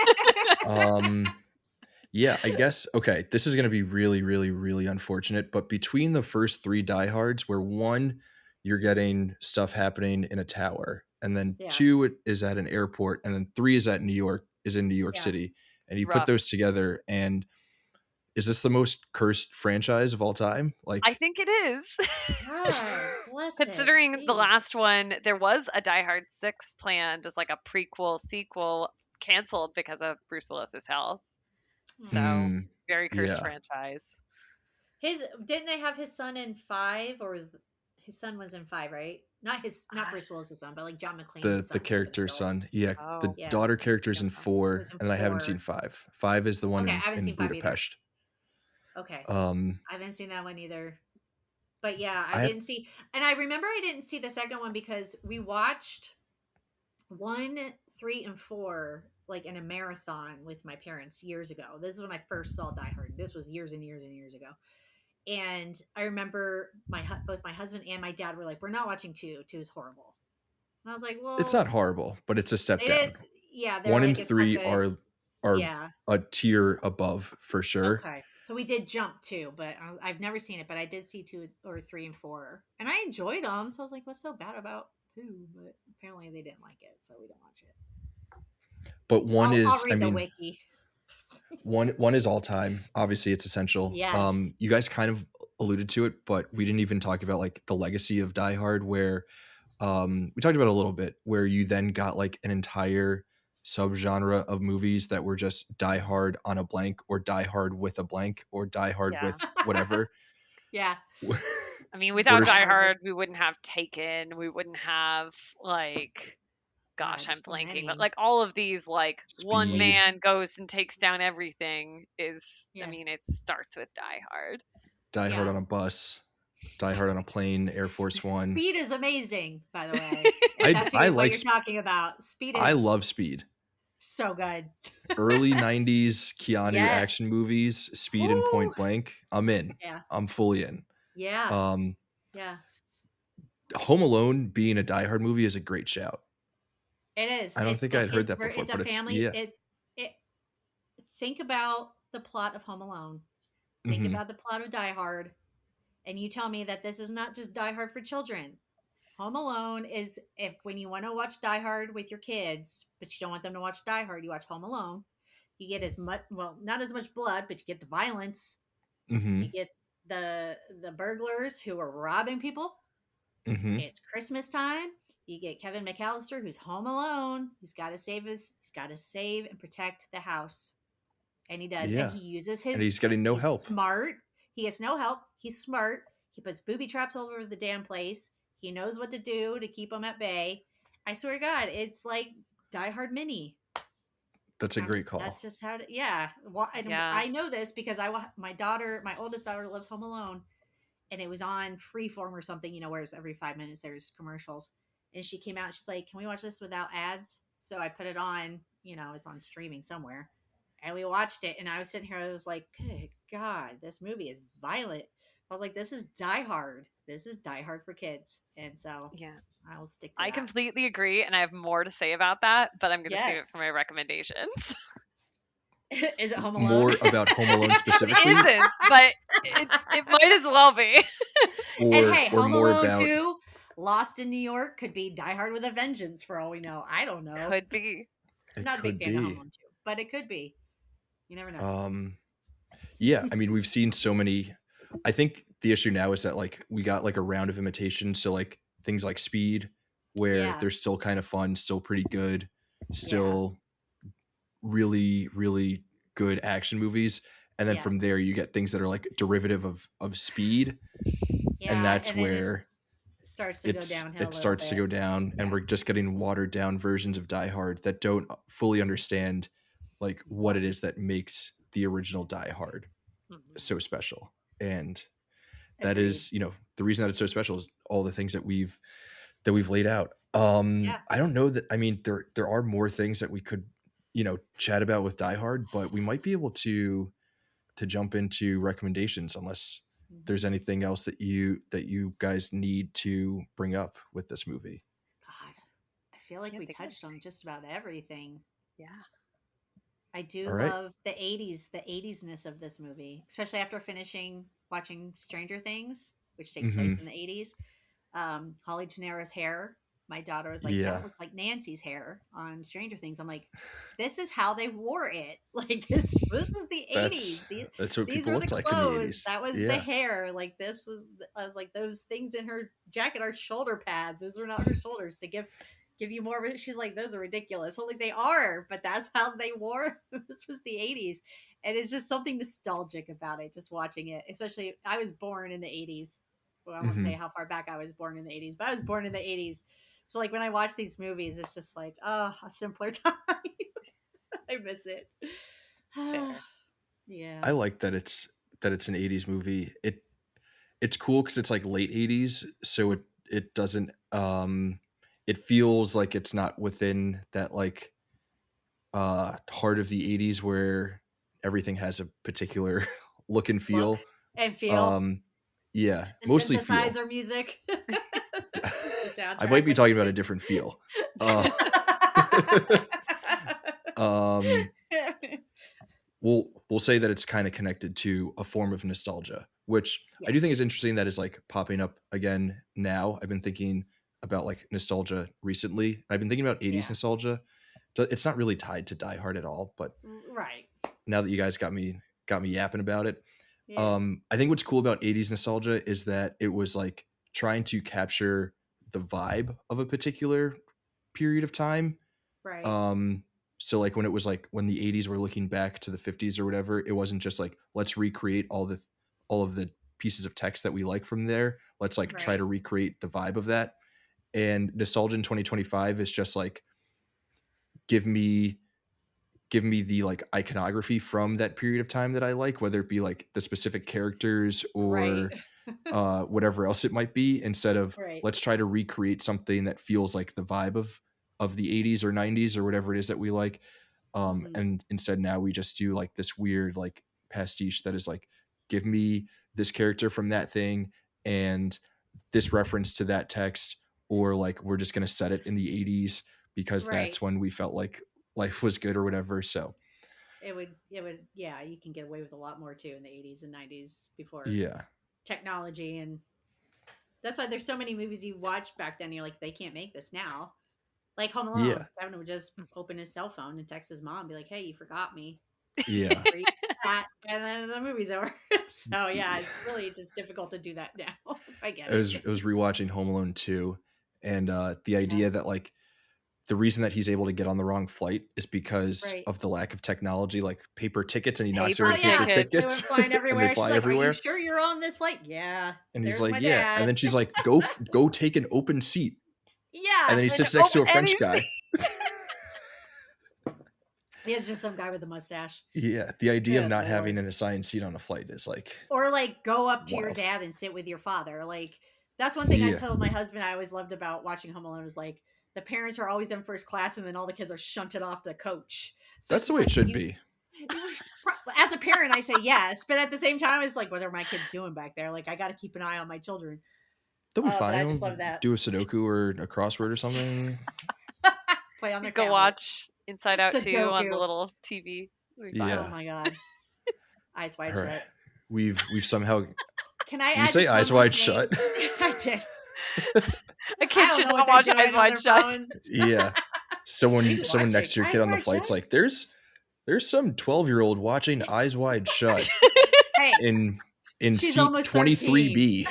Yeah. Yeah, I guess, okay, this is going to be really, really, really unfortunate, but between the first 3 Die Hards, where 1, you're getting stuff happening in a tower, and then Yeah. 2 it is at an airport, and then 3 is in New York Yeah. City, and you put Rough. those together, and is this the most cursed franchise of all time? I Like, think it is. God, bless it. Considering the Jeez. last one, there was a Die Hard 6 planned as like a prequel, sequel, canceled because of Bruce Willis's health. So, very cursed yeah, franchise. Didn't they have his son in 5, or his son was in 5, right? Not Bruce Willis' son, but like John McClane's son. the character's son. Yeah, the Oh. daughter character's in It 4, was in and I haven't 4. seen 5. 5 is the one Okay, I haven't in seen 5 either. Budapest. Okay. I haven't seen that one either. But yeah, I didn't see, and I remember I didn't see the second one because we watched 1, 3, and 4 like in a marathon with my parents years ago. This is when I first saw Die Hard. This was years and years and years ago. And I remember both my husband and my dad were like, "We're not watching 2. 2 is horrible." And I was like, "Well, it's not horrible, but it's a step down. Yeah, 1 and like, 3 are yeah, a tier above for sure. Okay, so we did jump 2, but I've never seen it, but I did see 2 or 3 and 4, and I enjoyed them. So I was like, "What's so bad about 2?" But apparently they didn't like it, so we don't watch it. But one I'll read the wiki. one is all time. Obviously, it's essential. Yes. You guys kind of alluded to it, but we didn't even talk about like the legacy of Die Hard, where we talked about it a little bit, where you then got like an entire subgenre of movies that were just Die Hard on a blank, or Die Hard with a blank, or Die Hard with whatever. Yeah. I mean, without Die Hard, we wouldn't have Taken. We wouldn't have like, gosh, I'm blanking, but like all of these, like Speed. One man goes and takes down everything is. Yeah. I mean, it starts with Die Hard. Die Hard on a bus. Die Hard on a plane, Air Force One. Speed is amazing, by the way. That's what you're talking about. Speed is. I love Speed. So good. Early 90s Keanu action movies, Speed and Point Blank. I'm in. Yeah. I'm fully in. Yeah. Yeah. Home Alone being a Die Hard movie is a great shout. It is. I don't think I'd heard that before. It's a family. Think about the plot of Home Alone. Think about the plot of Die Hard. And you tell me that this is not just Die Hard for children. Home Alone is, when you want to watch Die Hard with your kids, but you don't want them to watch Die Hard, you watch Home Alone. You get as much, well, not as much blood, but you get the violence. You get the burglars who are robbing people. It's Christmas time. You get Kevin McAllister, who's home alone. He's got to save and protect the house. And he does. Yeah. And he uses his. And he's getting no help. Smart. He has no help. He's smart. He puts booby traps all over the damn place. He knows what to do to keep them at bay. I swear to God, it's like Die Hard Mini. That's a great call. That's just how to, yeah. Well, I know this because my oldest daughter loves Home Alone, and it was on Freeform or something, whereas every 5 minutes there's commercials. And she came out and she's like, "Can we watch this without ads?" So I put it on, it's on streaming somewhere. And we watched it, and I was sitting here, I was like, good God, this movie is violent. I was like, this is Die Hard. This is Die Hard for kids. And so I will stick to that. I completely agree, and I have more to say about that, but I'm going to save it for my recommendations. Is it Home Alone? More about Home Alone specifically? It isn't, but it might as well be. And hey, Home Alone 2, Lost in New York, could be Die Hard with a Vengeance for all we know. I don't know. Could be. I'm not a big fan of Home Alone 2, but it could be. You never know. Yeah, I mean, we've seen so many. I think the issue now is that like we got like a round of imitations. So like things like Speed, where they're still kind of fun, still pretty good, still really, really good action movies. And then from there you get things that are like derivative of Speed. And that's where it starts to go downhill. It starts to go down, and we're just getting watered down versions of Die Hard that don't fully understand like what it is that makes the original Die Hard so special. And that is, the reason that it's so special is all the things that we've laid out. Yeah. I don't know that. I mean, there are more things that we could, chat about with Die Hard, but we might be able to jump into recommendations unless there's Mhm. anything else that you guys need to bring up with this movie. God, I feel like Yeah, we they got touched on just about everything. yeah. I do All right. love the 80s-ness of this movie, especially after finishing watching Stranger Things, which takes place Mm-hmm. in the 80s. Holly Gennaro's hair. My daughter was like, Yeah. that looks like Nancy's hair on Stranger Things. I'm like, this is how they wore it. Like this is the That's 80s. These that's what these people were the looked like in the clothes. 80s. That was the Yeah. hair. Like this is I was like, those things in her jacket are shoulder pads. Those were not her shoulders to give you more. She's like, those are ridiculous. I'm like, they are, but that's how they wore. This was the 80s. And it's just something nostalgic about it, just watching it. Especially, I was born in the 80s. Well, I won't tell Mm-hmm. you how far back I was born in the 80s, but I was born in the 80s. So, like, when I watch these movies, it's just like, oh, a simpler time. I miss it. Fair. Yeah. I like that it's an 80s movie. It's cool because it's like late 80s, so it doesn't it feels like it's not within that like heart of the 80s where everything has a particular look and Look feel. and feel Um yeah, the mostly feel. synthesizer music, the I might soundtrack be with talking about a everything. different feel. Uh um we'll say that it's kind of connected to a form of nostalgia, which I do think is Yes. interesting that is like popping up again now. I've been thinking about like nostalgia recently. And I've been thinking about 80s Yeah. nostalgia. It's not really tied to Die Hard at all, but Right. now that you guys got me yapping about it, Yeah. I think what's cool about 80s nostalgia is that it was like trying to capture the vibe of a particular period of time. Right. um so like when it was like when the 80s were looking back to the 50s or whatever, it wasn't just like let's recreate all of the pieces of text that we like from there. Let's like try Right. to recreate the vibe of that. And nostalgia in 2025 is just like give me the like iconography from that period of time that I like, whether it be like the specific characters Right. or whatever else it might be, instead of Right. let's try to recreate something that feels like the vibe of the 80s or 90s or whatever it is that we like. Hmm. And instead now we just do like this weird like pastiche that is like give me this character from that thing and this reference to that text, or like we're just going to set it in the 80s because Right. that's when we felt like life was good or whatever. So It would, yeah, you can get away with a lot more too in the 80s and 90s before yeah. technology. And that's why there's so many movies you watch back then. You're like, they can't make this now. Like Home Alone. Yeah. Kevin would just open his cell phone and text his mom, be like, hey, you forgot me. Yeah. Read that. And then the movie's over. So yeah, it's really just difficult to do that now. So I get It it. was rewatching Home Alone 2, and the Yeah. idea that like the reason that he's able to get on the wrong flight is because Right. of the lack of technology, like paper tickets, and he knocks over Paper Oh the paper yeah. tickets. They tickets went flying and they everywhere. She's fly like, are you everywhere. sure you're on this flight? Yeah. And he's There's like, my yeah. And dad. then she's like, go take an open seat. And Yeah. then he And sits next to a French Anything. guy. it's just some guy with a mustache. Yeah. The idea of Good not Lord. having an assigned seat on a flight is like Or like go up to your wild. dad and sit with your father. Like that's one thing I Yeah. told my husband I always loved about watching Home Alone was like the parents are always in first class and then all the kids are shunted off to coach. So it's That's the just way it like should be. as a parent I say yes, but at the same time it's like what are my kids doing back there? Like I got to keep an eye on my children. They'll be But I fine. just We'll love that. do a Sudoku or a crossword or something. Play on their Go tablet. watch Inside Out 2 on the Sudoku. little TV. It'll be fine. Oh Yeah. my god. Eyes wide All right. shut. We've somehow. Can I Did you add say just one eyes more wide thing? shut? I did. A I kid don't should know not what they're watch Eyes doing on Wide their Shut. phones. Yeah. What are you Someone next watching? to your kid Eyes on the wide flight's shut? like, there's some 12-year-old watching Eyes Wide Shut Hey, in she's seat almost 23B.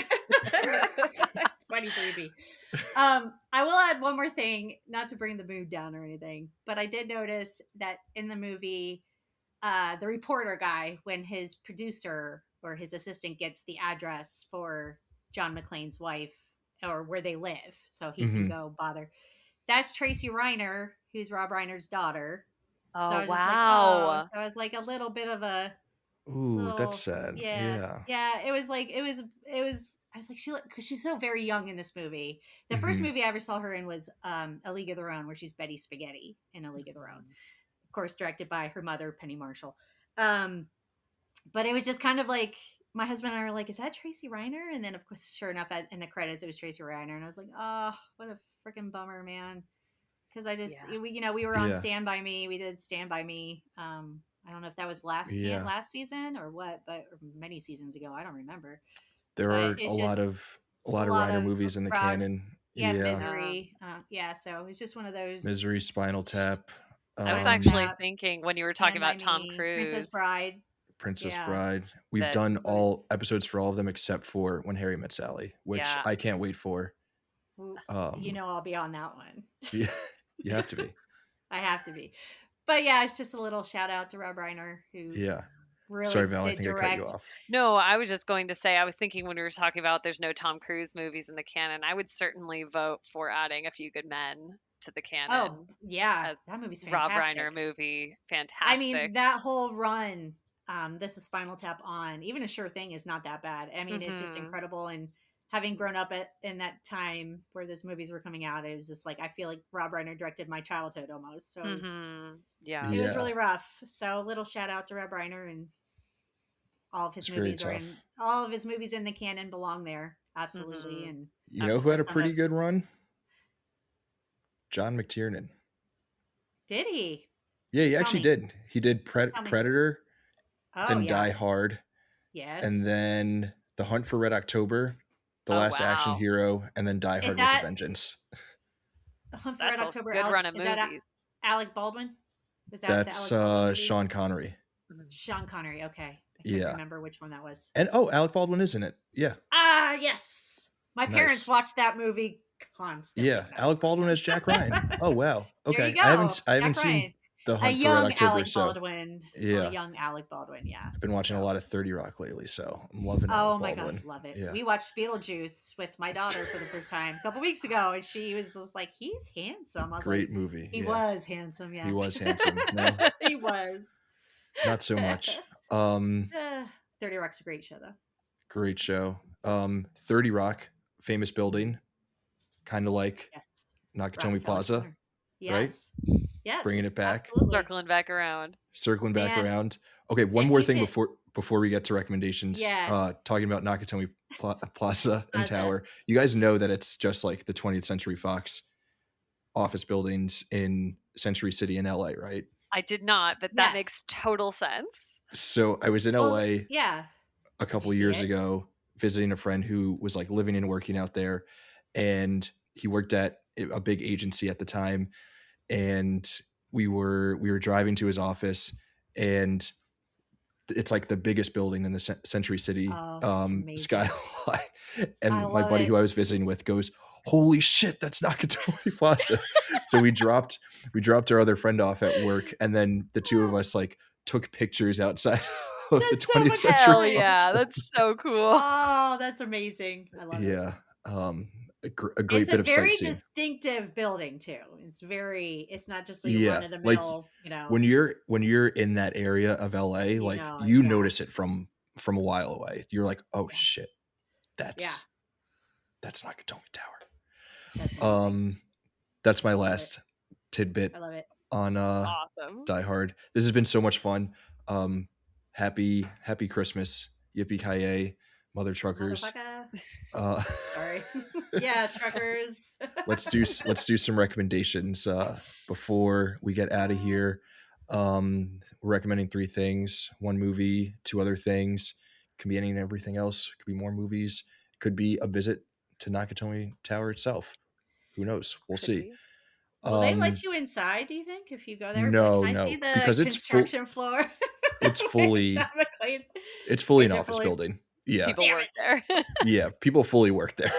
23B. I will add one more thing, not to bring the mood down or anything, but I did notice that in the movie, the reporter guy, when his producer or his assistant gets the address for John McClane's wife or where they live, so he can Hmm. go bother. That's Tracy Reiner, who's Rob Reiner's daughter. So I Oh, was just like, oh, wow. so it's like a little bit of a Ooh, that's little, sad. yeah, Yeah. yeah. It was. I was like, because she's so very young in this movie. The first Hmm. movie I ever saw her in was A League of Their Own, where she's Betty Spaghetti in A League of Their Own, of course, directed by her mother, Penny Marshall. Um, but it was just kind of like my husband and I were like, "Is that Tracy Reiner?" And then, of course, sure enough, in the credits, it was Tracy Reiner, and I was like, "Oh, what a freaking bummer, man!" Because Yeah. we were on Yeah. Stand by Me. We did Stand by Me. I don't know if that was Yeah. last season or what, but or many seasons ago. I don't remember. There But are a it's lot just of a lot Reiner of movies in the Rob, canon. yeah, Yeah. Yeah. Misery, yeah. So it's just one of those Misery, Spinal Tap, I was Spinal actually Tap, thinking when you were talking Stand by about Tom Me, Princess Cruise Bride. Princess Yeah, Bride. We've that, done so all it's episodes for all of them except for When Harry Met Sally, which yeah. I can't wait for. you Um, know I'll be on that one. yeah, you have to be. I have to be. But yeah, it's just a little shout out to Rob Reiner who Yeah. Sorry, really Val. I did think I cut you direct. off. No, I was just going to say, I was thinking when we were talking about there's no Tom Cruise movies in the canon, I would certainly vote for adding A Few Good Men to the Oh, canon. yeah, A that movie's Rob Reiner fantastic. movie, I mean, fantastic. that whole run, this is Spinal Tap on, even A Sure Thing is not that bad. I mean, it's just Hmm. incredible. And having grown up in that time where those movies were coming out, it was just like, I feel like Rob Reiner directed my childhood almost. So Hmm. Yeah. it was Yeah. really rough. So little shout out to Rob Reiner, and It's very tough. all of his movies in the canon belong there. Absolutely. Hmm. And You know of who had a course, Absolutely. some pretty of, good run? John McTiernan. did he? Yeah, he Tell actually me. did. He did Tell me. Predator, Oh, then yeah. Die Hard, and Yes. then The Hunt for Red October, The Oh, Last Action wow. Hero, and then Die Is Hard with a that Vengeance. Hunt for That's Red a October? good run of Is that movies. Alec Baldwin? Was that the That's Alec Baldwin movie? Sean Connery. Mhm. Sean Connery. Okay, I couldn't Yeah. remember which one that was. And oh, Alec Baldwin is in it. Yeah. Ah, yes. My parents Nice. watched that movie constantly Yeah. when I was Alec growing Baldwin up. as Jack Ryan. Oh wow. There you Okay. I go, haven't Jack seen Ryan, The a Hunt for Red young October, Alec so Baldwin, a yeah. young Alec Baldwin. Yeah. I've been watching a So, lot of 30 Rock lately, so I'm loving Alec oh my gosh, Baldwin. love it. Yeah. We watched Beetlejuice with my daughter for the first time a couple weeks ago, and she was just like, "He's handsome." I was Great like, movie. "He Yeah. was handsome, He was yes, handsome. No, he was." not so much. 30 Rock's a great show, though. Great show. 30 Rock, famous building, kind of like Yes. Nakatomi Rockefeller Plaza, Center. right? Yes. Yes. Bringing it back, Absolutely. Circling back around. circling back Man, around. Okay, one if more you thing could, before we get to recommendations. yeah, Talking about Nakatomi Plaza and Plaza. Tower. You guys know that it's just like the 20th Century Fox office buildings in Century City in LA, right? I did not, but that makes Yes. total sense. So I was in Well, LA yeah. a Did you couple see years it? ago visiting a friend who was like living and working out there, and he worked at a big agency at the time, and we were driving to his office, and it's like the biggest building in the Century City Oh, that's amazing. skyline. I And my love buddy it. who I was visiting with goes, "Holy shit, that's Nakatomi Plaza!" So we dropped our other friend off at work, and then the two of us like took pictures outside of the That's so 20th much Century Hell fun. Fox. yeah, that's so cool. Oh, that's amazing. I love it. Yeah, a great It's a bit of very sightseeing. distinctive building too. It's not just like a run Yeah, of the like mill, when you're in that area of LA, you like know, you yeah, notice it from a while away. You're like, "Oh yeah, shit, yeah. that's Nakatomi Tower." That's amazing. That's my I love it. last tidbit I love it. on Awesome. Die Hard. This has been so much fun. Happy Christmas. Yippee ki mother truckers. Motherfucker. Sorry. Yeah, truckers. let's do some recommendations before we get out of here. We're recommending 3 things: 1 movie, 2 other things. Could be anything and everything else. Could be more movies. Could be a visit to Nakatomi Tower itself. Who knows? We'll Could see. be. Will they let you inside, do you think, if you go there? No, Can I see no, the because construction floor? it's Where fully John McClane- an Is it office fully? building. Yeah. People Damn work it. there. Yeah, people fully work there.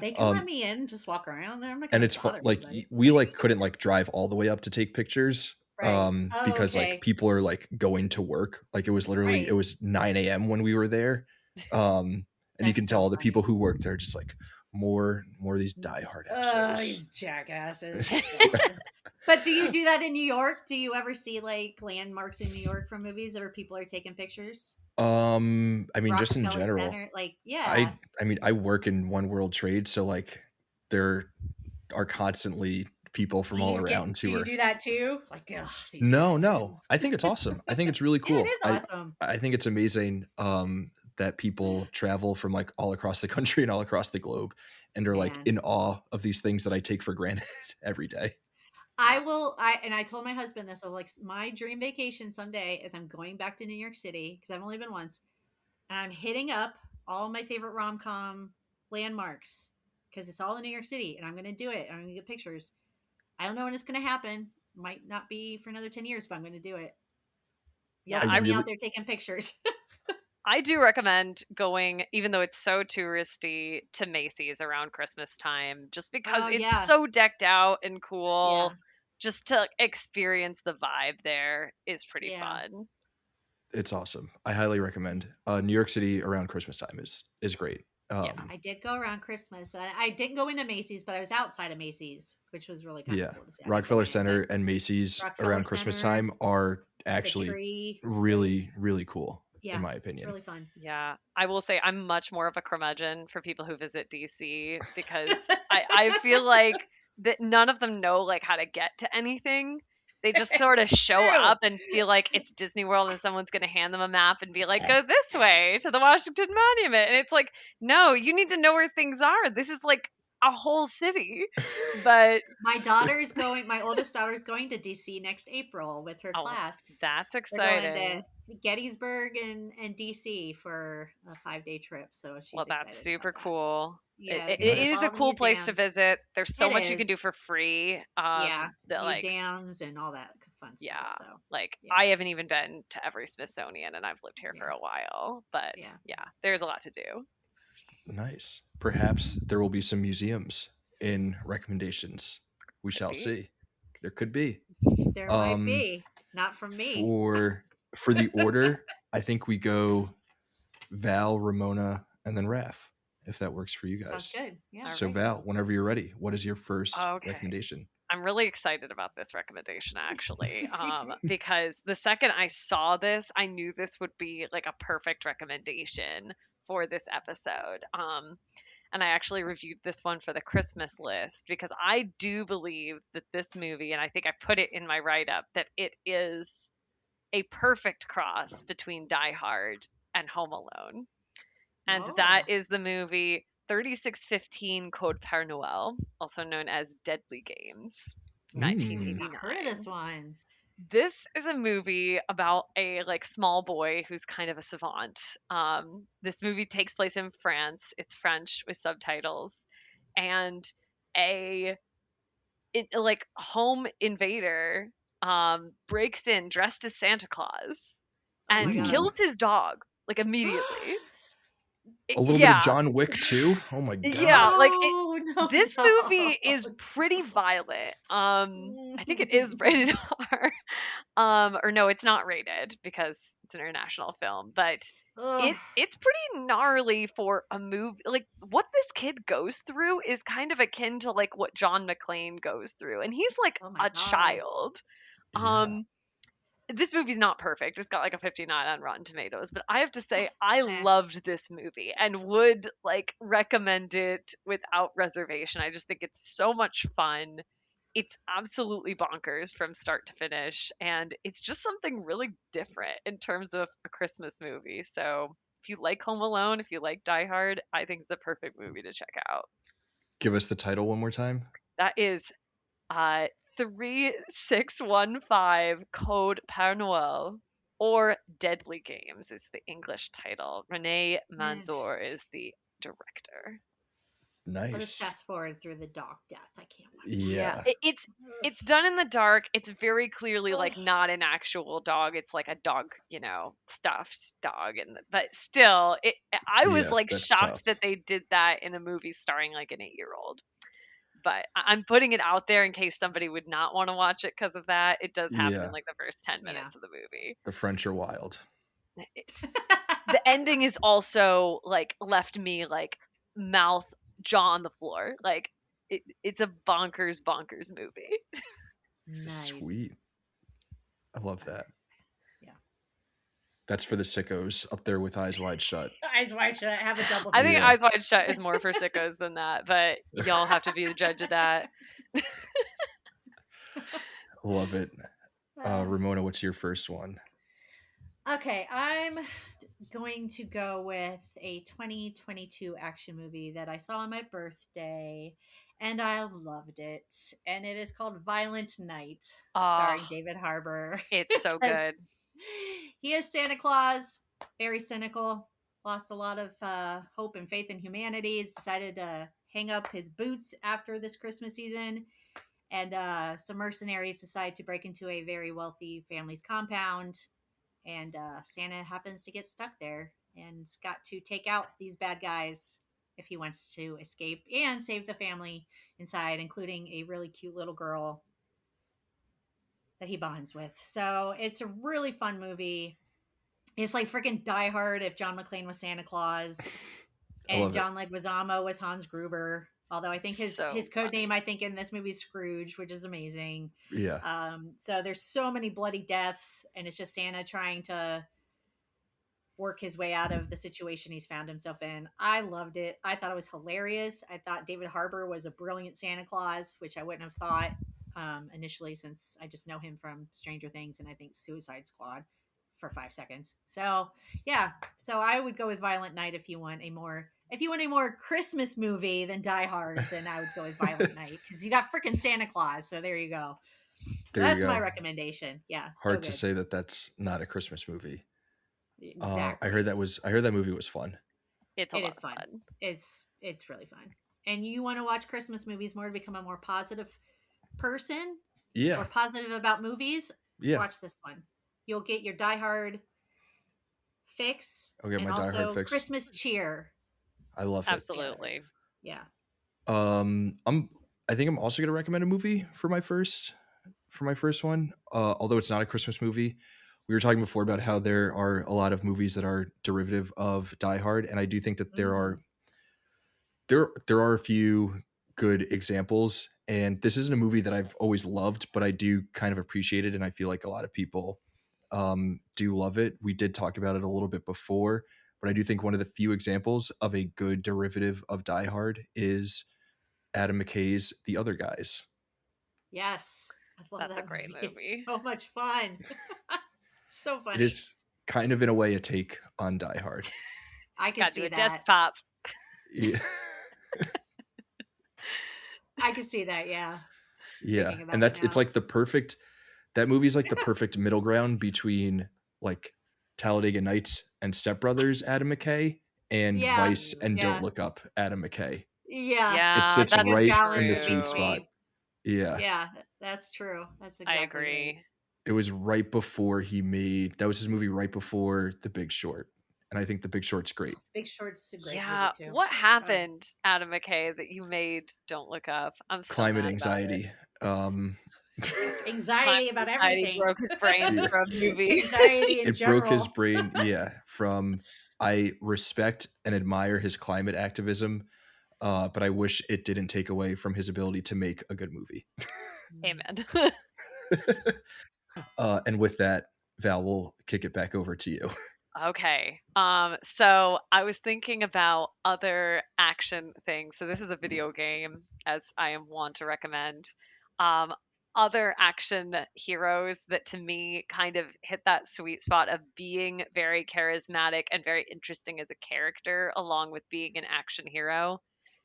They can let me in, just walk around there. I'm not And gonna it's fun. bother Like anybody. we like couldn't like drive all the way up to take pictures. Right. Oh, Because like okay. people are like going to work. Like it was literally Right. it was 9 a.m. when we were there. And you That's can so tell the funny. people who work there just like more of these diehard assholes. These jackasses. But do you do that in New York? Do you ever see like landmarks in New York from movies or people are taking pictures? I mean, just in Rockefeller general, Center, like yeah. I mean, I work in One World Trade, so like there are constantly people from all around Do who you are. do that too? Like, ugh, these No, guys no. again. I think it's awesome. I think it's really Yeah, it cool. is awesome. I think it's amazing that people travel from like all across the country and all across the globe and are like Man. in awe of these things that I take for granted every day. I told my husband this. I was like, my dream vacation someday is I'm going back to New York City because I've only been once, and I'm hitting up all my favorite rom com landmarks because it's all in New York City, and I'm going to do it. I'm going to get pictures. I don't know when it's going to happen. Might not be for another 10 years, but I'm going to do it. You'll Yeah, I see me really out there taking pictures. I do recommend going, even though it's so touristy, to Macy's around Christmas time, just because Oh it's yeah, so decked out and yeah, cool. Just to experience the vibe there is pretty yeah, fun. it's awesome. I highly recommend. New York City around Christmas time is great. Yeah. I did go around Christmas. I didn't go into Macy's, but I was outside of Macy's, which was really kind of Yeah. cool to see. I didn't go Rockefeller in it, but Center and Macy's Rockefeller around Christmas Center, time are the actually tree was great. really, really cool, in Yeah, my it's opinion. really fun. Yeah, I will say I'm much more of a curmudgeon for people who visit DC because I feel like that none of them know like how to get to anything. They just sort of It's show true. up and feel like it's Disney World and someone's going to hand them a map and be like, go this way to the Washington Monument. And it's like, no, you need to know where things are. This is like a whole city. But My oldest daughter is going to DC next April with her oh, class. that's They're going to exciting. Gettysburg and DC for a 5-day trip. So Well, she's that's excited about super that. cool. Yeah, It going to Nice. is a all the cool place to museums. visit. There's so It much you can do is. for free. Yeah, That like museums and all that fun stuff. yeah, So like yeah, I haven't even been to every Smithsonian and I've lived here for yeah, a while, but yeah. yeah, there's a lot to do. Nice. Perhaps there will be some museums in recommendations. We Could shall be. see. There could be. There might Um, be. Not from me. for the order, I think we go Val, Ramona, and then Raf, if that works for you Sounds guys. good. Yeah. All So right. Val, whenever you're ready, what is your first Okay. recommendation? I'm really excited about this recommendation actually, because the second I saw this, I knew this would be like a perfect recommendation for this episode. And I actually reviewed this one for the Christmas list because I do believe that this movie, and I think I put it in my write up, that it is a perfect cross between Die Hard and Home Alone. And that Oh. is the movie 3615 Code Père Noël, also known as Deadly Games, Not heard of this 1989. one. This is a movie about a like small boy who's kind of a savant. This movie takes place in France. It's French with subtitles, and a like home invader breaks in dressed as Santa Claus Oh my and god. Ooh, kills his dog like immediately. a little bit of Yeah, John Wick too. Oh my yeah, god. like Oh no, this movie is don't. pretty violent. I think it is rated R. Or no, it's not rated because it's an international film, but Ugh. it's pretty gnarly for a movie. Like what this kid goes through is kind of akin to like what John McClane goes through, and he's like Oh my a god. child. Yeah. Um, this movie's not perfect. It's got like a 59 on Rotten Tomatoes, but I have to say I Eh. loved this movie and would like recommend it without reservation. I just think it's so much fun. It's absolutely bonkers from start to finish, and it's just something really different in terms of a Christmas movie. So, if you like Home Alone, if you like Die Hard, I think it's a perfect movie to check out. Give us the title one more time. That is 3615 Code Père Noël, or Deadly Games is the English title. Renee Manzour Interesting. is the director. I'll just Nice. fast forward through the dog death. I can't watch Yeah, Yeah. it's done in the dark. It's very clearly that. like not an actual dog. It's like a dog, stuffed dog, and but still, I was Yeah, like that's shocked tough. that they did that in a movie starring like an 8-year-old. But I'm putting it out there in case somebody would not want to watch it because of that. It does happen in Yeah. like the first 10 Yeah. minutes of the movie. The French are wild. It's the ending is also like left me like mouth jaw on the floor. Like it's a bonkers movie. Nice. Sweet. I love that. Yeah. That's for the sickos up there with Eyes Wide Shut. Eyes Wide Shut. Have a double. I think Yeah. Eyes Wide Shut is more for sickos than that, but y'all have to be the judge of that. Love it. Romona, what's your first one? Okay, I'm going to go with a 2022 action movie that I saw on my birthday, and I loved it. And it is called Violent Night, Oh, starring David Harbour. it's so good. He is Santa Claus, very cynical, lost a lot of hope and faith in humanity. He's decided to hang up his boots after this Christmas season. And some mercenaries decide to break into a very wealthy family's compound, and Santa happens to get stuck there and's got to take out these bad guys if he wants to escape and save the family inside, including a really cute little girl that he bonds with. So it's a really fun movie. It's like freaking Die Hard if John McClane was Santa Claus I and love it. John Leguizamo was Hans Gruber. Although I think his code name, I think in this movie is Scrooge, which is amazing. Yeah. So there's so many bloody deaths, and it's just Santa trying to work his way out of the situation he's found himself in. I loved it. I thought it was hilarious. I thought David Harbour was a brilliant Santa Claus, which I wouldn't have thought initially, since I just know him from Stranger Things and I think Suicide Squad for 5 seconds. So yeah, so I would go with Violent Night if you want a more Christmas movie than Die Hard. Then I would go with Violent Night because you got freaking Santa Claus. So there you go. So that's my recommendation. Yeah, hard to say that that's not a Christmas movie. Exactly. I heard that movie was fun. It is fun. It's really fun. And you want to watch Christmas movies more to become a more positive person, or positive about movies? Watch this one. You'll get your Die Hard fix. I'll get and my Die Hard also fix. Christmas cheer. I love it. Absolutely. Yeah. I think I'm also going to recommend a movie for my first one. Although it's not a Christmas movie. We were talking before about how there are a lot of movies that are derivative of Die Hard, and I do think that there are a few good examples. And this isn't a movie that I've always loved, but I do kind of appreciate it, and I feel like a lot of people do love it. We did talk about it a little bit before, but I do think one of the few examples of a good derivative of Die Hard is Adam McKay's The Other Guys. Yes, I love That's that a great movie. It's so much fun. So funny. It is kind of in a way a take on Die Hard. I can see that. Death pop. Yeah. I can see that. Yeah. Yeah, and it's like that movie's like the perfect middle ground between like Talladega Nights and Step Brothers Adam McKay and Vice and Don't Look Up Adam McKay. Yeah. It sits right in the sweet between. spot. Yeah. Yeah, that's true. That's exactly I agree. Right. It was right before that was his movie right before The Big Short. And I think The Big Short's great. Big Short's a great Yeah. movie too. What happened, Adam McKay, that you made Don't Look Up? I'm so Climate mad anxiety. Anxiety about everything. Broke his brain from movies. Anxiety in general. Broke his brain. Yeah. From I respect and admire his climate activism, but I wish it didn't take away from his ability to make a good movie. Amen. And with that, Val, we'll kick it back over to you. Okay. So I was thinking about other action things. So this is a video game, as I am wont to recommend. Other action heroes that to me kind of hit that sweet spot of being very charismatic and very interesting as a character, along with being an action hero.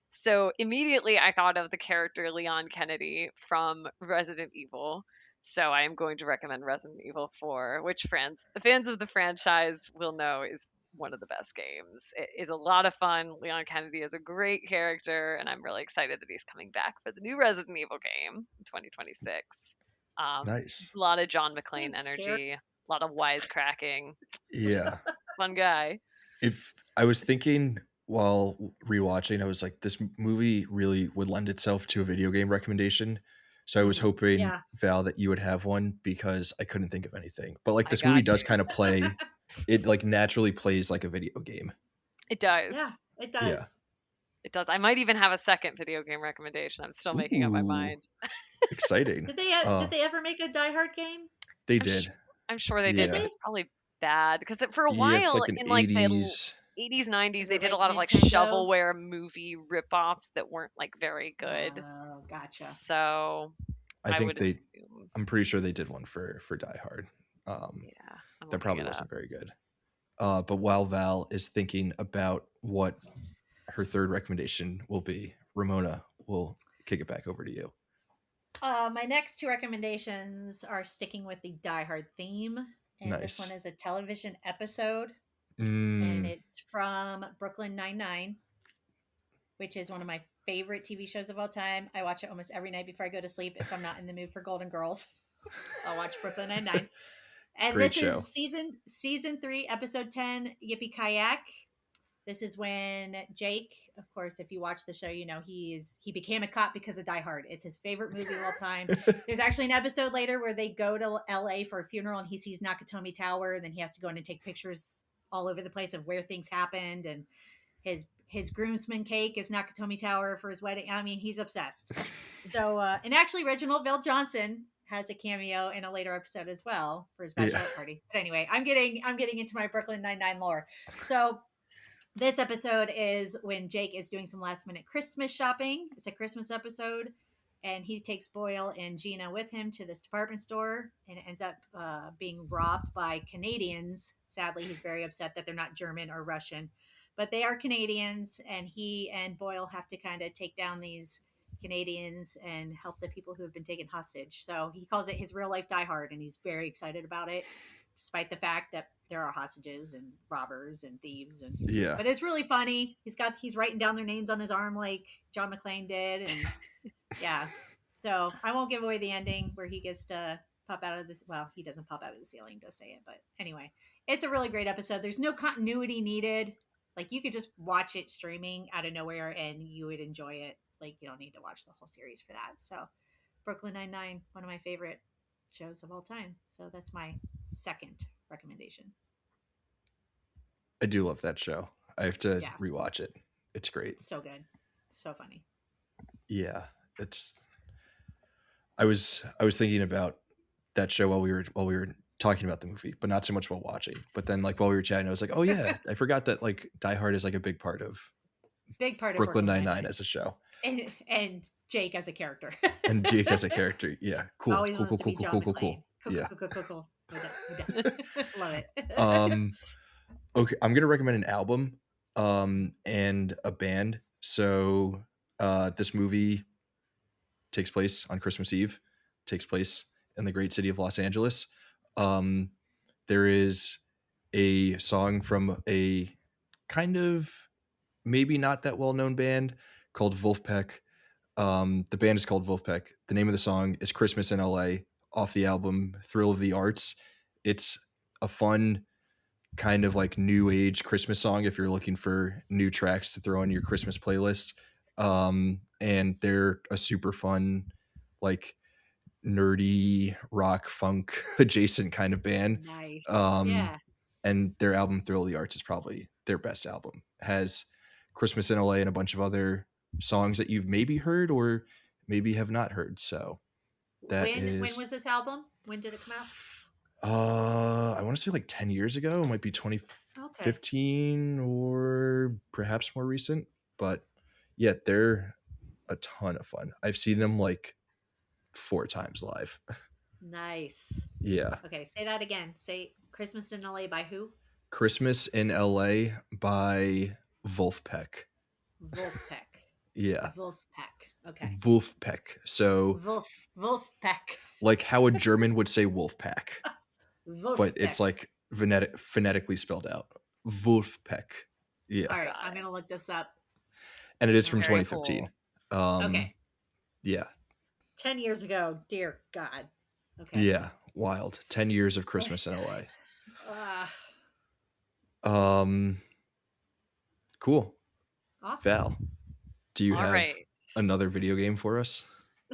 So immediately I thought of the character Leon Kennedy from Resident Evil. So I am going to recommend Resident Evil 4, which the fans of the franchise will know is one of the best games. It is a lot of fun. Leon Kennedy is a great character, and I'm really excited that he's coming back for the new Resident Evil game in 2026. Nice. A lot of John McClane energy, a lot of wisecracking. Yeah. Fun guy. If I was thinking while rewatching, I was like, this movie really would lend itself to a video game recommendation. So I was hoping, Val, that you would have one because I couldn't think of anything. But like this movie does kind of play, it like naturally plays like a video game. It does. Yeah, it does. Yeah. It does. I might even have a second video game recommendation. I'm still making up my mind. Exciting. Did they ever make a Die Hard game? They I'm, sh- did. I'm sure they did, Yeah. but it's probably bad because for a Yeah, it's while like an in like the 80s. 80s, 90s, Is they it did a like lot of like Nintendo? shovelware movie ripoffs that weren't like very good. Oh, gotcha. So I I think would assume, I'm pretty sure they did one for Die Hard. yeah, I'm That looking probably it up. wasn't very good. But while Val is thinking about what her third recommendation will be, Ramona will kick it back over to you. My next two recommendations are sticking with the Die Hard theme, and this one Nice. is a television episode, and Mm, it's from Brooklyn Nine-Nine, which is one of my favorite TV shows of all time. I watch it almost every night before I go to sleep. If I'm not in the mood for Golden Girls, I'll watch Brooklyn Nine-Nine. And great this show. is season 3, episode 10, Yippee Kayak. This is when Jake, of course, if you watch the show, you know he became a cop because of Die Hard. It's his favorite movie of all time. There's actually an episode later where they go to LA for a funeral and he sees Nakatomi Tower, and then he has to go in and take pictures all over the place of where things happened, and his groomsman cake is Nakatomi Tower for his wedding. I mean, he's obsessed. So, and actually, Reginald Vell Johnson has a cameo in a later episode as well for his bachelorette party. But anyway, I'm getting into my Brooklyn Nine-Nine lore. So this episode is when Jake is doing some last minute Christmas shopping. It's a Christmas episode, and he takes Boyle and Gina with him to this department store, and it ends up being robbed by Canadians. Sadly, he's very upset that they're not German or Russian, but they are Canadians, and he and Boyle have to kind of take down these Canadians and help the people who have been taken hostage. So he calls it his real life Die Hard, and he's very excited about it, despite the fact that there are hostages and robbers and thieves. And Yeah. but it's really funny. He's writing down their names on his arm like John McClane did, and yeah. So I won't give away the ending where he gets to pop out of this. Well, he doesn't pop out of the ceiling to say it, but anyway, it's a really great episode. There's no continuity needed. Like you could just watch it streaming out of nowhere and you would enjoy it. Like you don't need to watch the whole series for that. So Brooklyn Nine-Nine, one of my favorite shows of all time. So that's my second recommendation. I do love that show. I have to Yeah. rewatch it. It's great. So good. So funny. Yeah. It's I was thinking about that show while we were talking about the movie, but not so much while watching. But then like while we were chatting, I was like, oh yeah, I forgot that like Die Hard is like a big part of Brooklyn Nine-Nine as a show. And Jake as a character. And Jake as a character. Yeah. Cool. Always Cool, wants cool, to cool, be cool, John cool, cool, McClane. Yeah. Cool. We're done. Love it. Okay, I'm gonna recommend an album and a band. So this movie takes place on Christmas Eve, takes place in the great city of Los Angeles. There is a song from a kind of maybe not that well-known band called Wolfpack. The band is called Wolfpack. The name of the song is Christmas in LA off the album Thrill of the Arts. It's a fun kind of like new age Christmas song if you're looking for new tracks to throw on your Christmas playlist. And they're a super fun, like nerdy rock funk adjacent kind of band. Nice. Yeah. Yeah. And their album Thrill of the Arts is probably their best album. It has Christmas in LA and a bunch of other songs that you've maybe heard or maybe have not heard. So When was this album? When did it come out? I want to say like 10 years ago. It might be 2015 or perhaps more recent. But yeah, they're a ton of fun. I've seen them like 4 times live. Nice. Yeah. Okay, say that again. Say Christmas in LA by who? Christmas in LA by Wolfpack. Wolfpack. Yeah. Wolfpack. Okay. Wolfpack. So Wolfpack. like how a German would say Wolfpack. Wolfpack. But it's like phonetically spelled out. Wolfpack. Yeah. All right, I'm gonna look this up. And it is from Very 2015. cool. Okay. Yeah. 10 years ago. Dear God. Okay. Yeah. Wild. 10 years of Christmas in LA. Cool. Awesome. Val, do you All have right. another video game for us?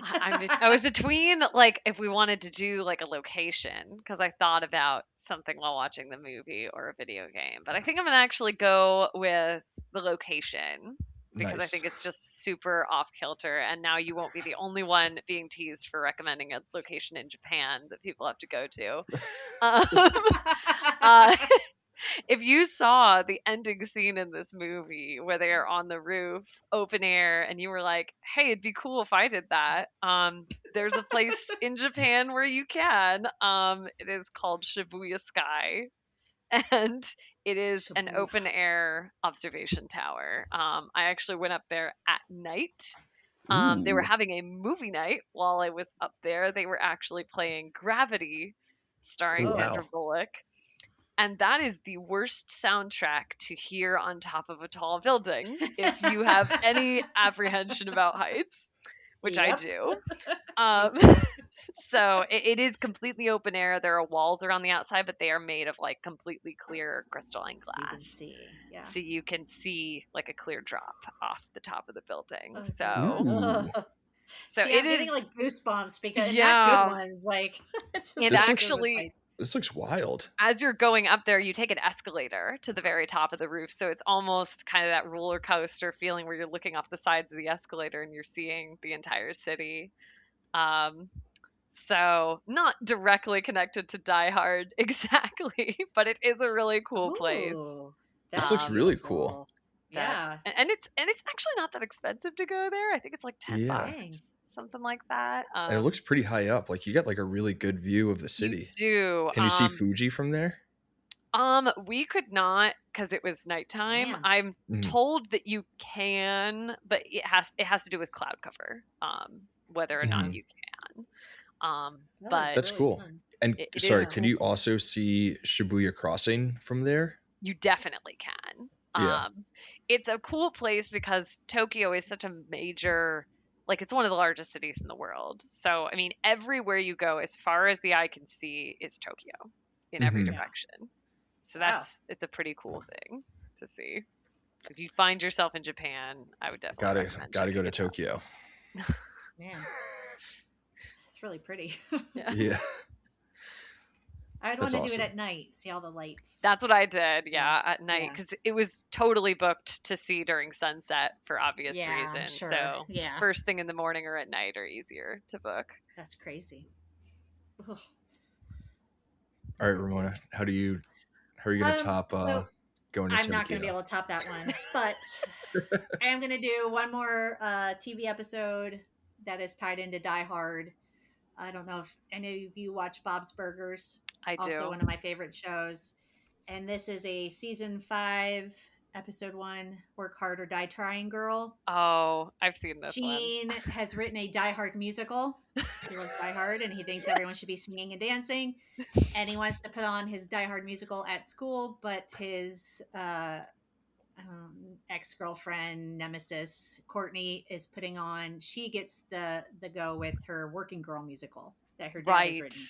I was between like if we wanted to do like a location because I thought about something while watching the movie or a video game, but I think I'm gonna actually go with the location. because I Nice. think it's just super off kilter. And now you won't be the only one being teased for recommending a location in Japan that people have to go to. Uh, if you saw the ending scene in this movie where they are on the roof, open air, and you were like, "Hey, it'd be cool if I did that." There's a place in Japan where you can. It is called Shibuya Sky, and it is an Shibuya. open air observation tower. I actually went up there at night. They were Ooh. having a movie night while I was up there. They were actually playing Gravity, starring Oh, Whoa. Sandra wow. Bullock. And that is the worst soundtrack to hear on top of a tall building if you have any apprehension about heights, which I Yep. do. Me Um, too. so it is completely open air. There are walls around the outside, but they are made of like completely clear crystalline So you can glass. see. Yeah. So you can see like a clear drop off the top of the building. Oh dear. So Ooh. so See, it I'm getting is, like goosebumps because, and not good yeah, ones. Like it's just it This not looks good with actually, heights. this looks wild. as you're going up there, you take an escalator to the very top of the roof. So it's almost kind of that roller coaster feeling where you're looking off the sides of the escalator and you're seeing the entire city. Um, so not directly connected to Die Hard exactly, but it is a really cool place. Oh, This that's looks Um, really cool. beautiful. that Yeah. and it's actually not that expensive to go there. I think it's like 10 Yeah. Dang. bucks, something like that. And it looks pretty high up. Like you got like a really good view of the You city. do. Can you see Fuji from there? We could not because it was nighttime. Man. I'm Mhm. told that you can, but it has to do with cloud cover, whether or not Mhm. you can. That looks But That's really cool. fun. And it is a sorry, Yeah. can cool you place. also see Shibuya Crossing from there? You definitely can. Yeah. It's a cool place because Tokyo is such a major, like it's one of the largest cities in the world. So, I mean, everywhere you go, as far as the eye can see, is Tokyo in every Hmm. Yeah. direction. So Wow. it's a pretty cool thing to see. If you find yourself in Japan, I would definitely recommend Gotta go checking to it out. Tokyo. Man, it's really pretty. Yeah. Yeah. I would That's want to do it awesome. at night, see all the lights. That's what I did, Yeah. yeah, at night Yeah. because it was totally booked to see during sunset for obvious Yeah, I'm reasons. sure. So Yeah. first thing in the morning or at night are easier to book. That's crazy. Ugh. All right, Ramona, how are you gonna top So going to I'm not going to be Tokyo? able to top that one, but I am going to do one more TV episode that is tied into Die Hard. I don't know if any of you watch Bob's Burgers, I also do. one of my favorite shows. And this is a season 5, episode 1, Work Hard or Die Trying Girl. Oh, I've seen this one. Gene has written a Die Hard musical. He loves Die Hard and he thinks everyone should be singing and dancing. And he wants to put on his Die Hard musical at school, but his ex-girlfriend nemesis Courtney is putting on. She gets the go with her Working Girl musical that her dad has Right. written.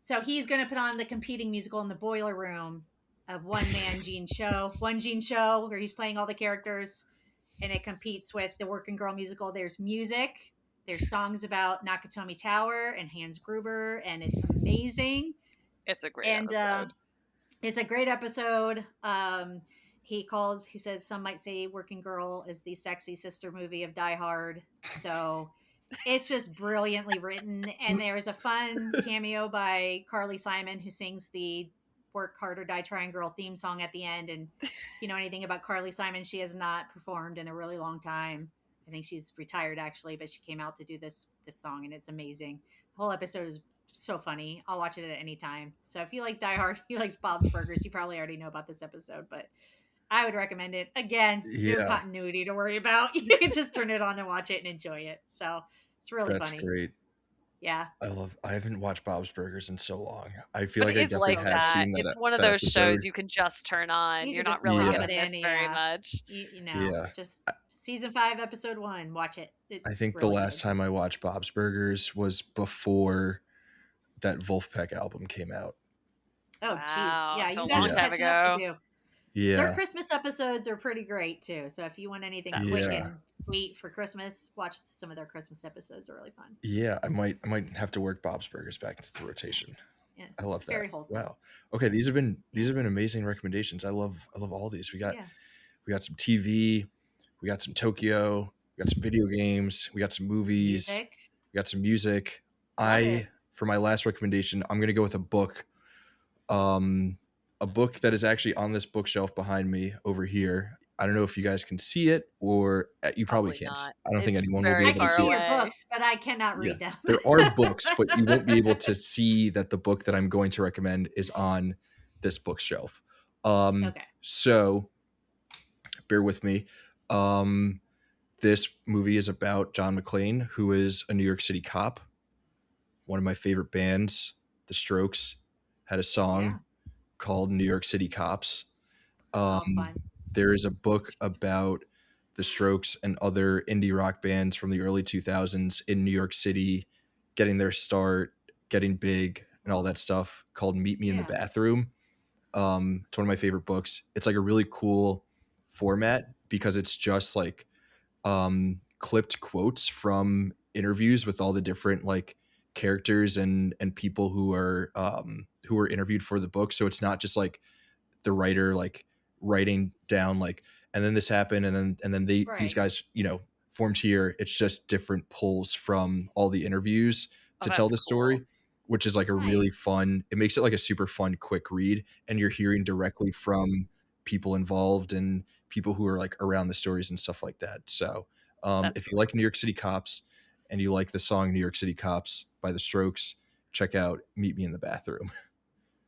So he's going to put on the competing musical in the boiler room, a one Gene show where he's playing all the characters, and it competes with the Working Girl musical. There's music, there's songs about Nakatomi Tower and Hans Gruber, and it's amazing. It's a great And episode. it's a great episode. He says some might say Working Girl is the sexy sister movie of Die Hard. So it's just brilliantly written. And there's a fun cameo by Carly Simon, who sings the Work Hard or Die Trying Girl theme song at the end. And if you know anything about Carly Simon, she has not performed in a really long time. I think she's retired actually, but she came out to do this song, and it's amazing. The whole episode is so funny. I'll watch it at any time. So if you like Die Hard, you like Bob's Burgers, you probably already know about this episode, but I would recommend it. Again, no Yeah, continuity to worry about. You can just turn it on and watch it and enjoy it. So it's really that's funny. great. Yeah. I haven't watched Bob's Burgers in so long. I feel But like it I is definitely like have that. seen It's that one of that those episode. shows you can just turn on. You You're could just not really pop Yeah. going it to miss in. very Yeah. much. You know, Yeah. just season 5, episode 1. Watch it. I It's think the really last good. time I watched Bob's Burgers was before that Wolfpack album came out. Oh, geez. Wow, Yeah, it's a you guys long are Yeah. time catching up to ago. do. Their Yeah. Christmas episodes are pretty great too. So if you want anything That's quick true. Yeah. and sweet for Christmas, watch some of their Christmas episodes. Are really fun. Yeah. I might have to work Bob's Burgers back into the rotation. Yeah, I love it's very that. wholesome. Wow. Okay, these have been amazing recommendations. I love all these. We got Yeah. some TV, We got some Tokyo. We got some video games. We got some movies. Music. We got some music. Love it. For my last recommendation, I'm going to go with a book. A book that is actually on this bookshelf behind me over here. I don't know if you guys can see it, or you probably can't. not. I don't think It's anyone will be very I able can to far see see your it. away. books, but I cannot read them. There are books, but you won't be able to see that the book that I'm going to recommend is on this bookshelf. Okay. So bear with me. This movie is about John McClane, who is a New York City cop. One of my favorite bands, The Strokes, had a song called New York City Cops. Fun. There is a book about the Strokes and other indie rock bands from the early 2000s in New York City getting their start, getting big, and all that stuff called Meet Me in the Bathroom. It's one of my favorite books. It's like a really cool format because it's just like clipped quotes from interviews with all the different like characters and people who are interviewed for the book. So it's not just like the writer like writing down like, and then this happened, and then these guys formed here. It's just different pulls from all the interviews to tell the story, which is like a really fun. It makes it like a super fun, quick read, and you're hearing directly from people involved and people who are like around the stories and stuff like that. So if you like New York City Cops and you like the song New York City Cops by the Strokes, check out Meet Me in the Bathroom.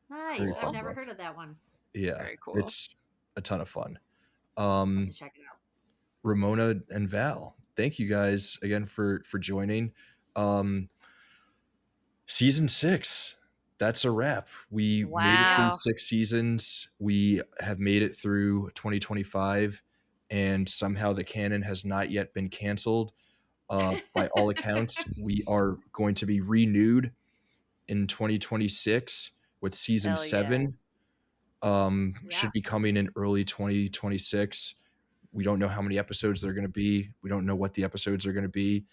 Nice. I've never heard of that one. Yeah, very cool. It's a ton of fun. Check it out. Romona and Val, thank you guys again for joining. Season 6, that's a wrap. We made it through 6 seasons. We have made it through 2025, and somehow the canon has not yet been canceled. By all accounts, we are going to be renewed in 2026 with season 7. Should be coming in early 2026. We don't know how many episodes they're going to be. We don't know what the episodes are going to be,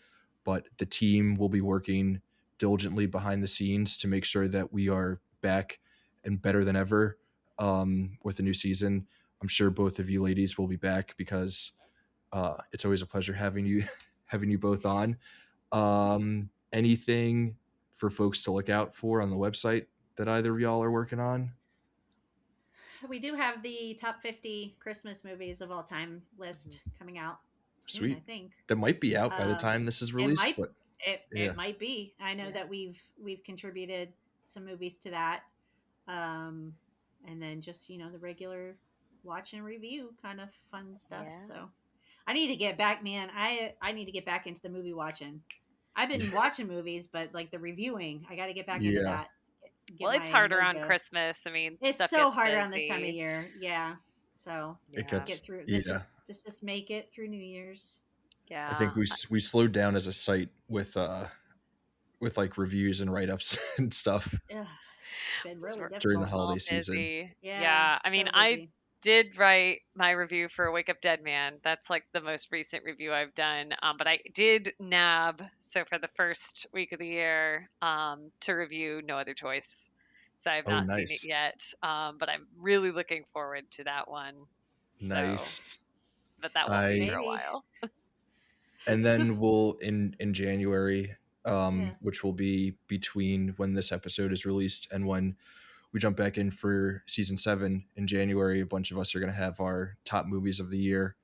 but the team will be working diligently behind the scenes to make sure that we are back and better than ever with a new season. I'm sure both of you ladies will be back because it's always a pleasure having you both on. Anything for folks to look out for on the website that either of y'all are working on? We do have the top 50 Christmas movies of all time list coming out soon. Sweet. I think that might be out by the time this is released. It might be. I know that we've contributed some movies to that, and then just the regular watch and review kind of fun stuff. Yeah. So I need to get back, man. I need to get back into the movie watching. I've been watching movies, but like the reviewing, I got to get back into that. Well, it's harder on Christmas. I mean, it's so hard around this time of year. Yeah. So get through. Just make it through New Year's. Yeah. I think we slowed down as a site with like reviews and write-ups and stuff. Yeah. It's been really difficult during the holiday season. Yeah. I mean, I did write my review for Wake Up Dead Man. That's like the most recent review I've done. But I did nab, so for the first week of the year, to review No Other Choice. So I've not seen it yet. But I'm really looking forward to that one. Nice. But that won't be for a while. And then we'll in January, which will be between when this episode is released and when we jump back in for season 7 in January. A bunch of us are going to have our top movies of the year.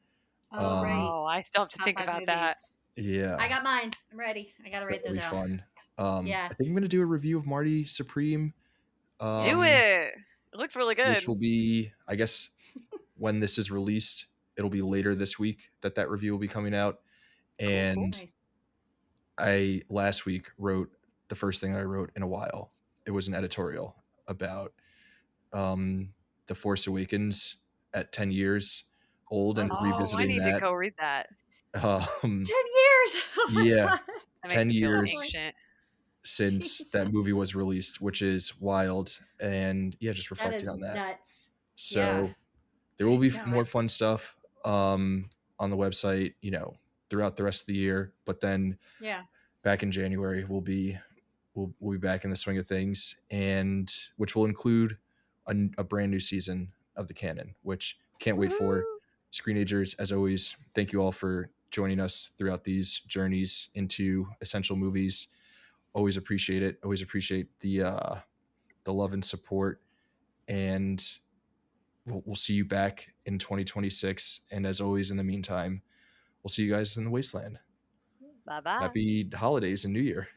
Right. I still have to think about that. Yeah. I got mine. I'm ready. I got to write those out. Fun. I think I'm going to do a review of Marty Supreme. Do it. It looks really good. Which will be, I guess, when this is released, it'll be later this week that review will be coming out. And Nice. I last week wrote the first thing I wrote in a while. It was an editorial about The Force Awakens at 10 years old and revisiting I need that. to go read that. 10 years. Yeah. 10 years since Jesus. that movie was released, which is wild. And just reflecting on that. Nuts. So there will be more fun stuff on the website, throughout the rest of the year. But then back in January, we'll be back in the swing of things, and which will include a brand new season of the canon, which can't wait for. Screenagers, as always, thank you all for joining us throughout these journeys into essential movies. Always appreciate it. Always appreciate the love and support. And we'll see you back in 2026. And as always, in the meantime, we'll see you guys in the wasteland. Bye bye. Happy holidays and New Year.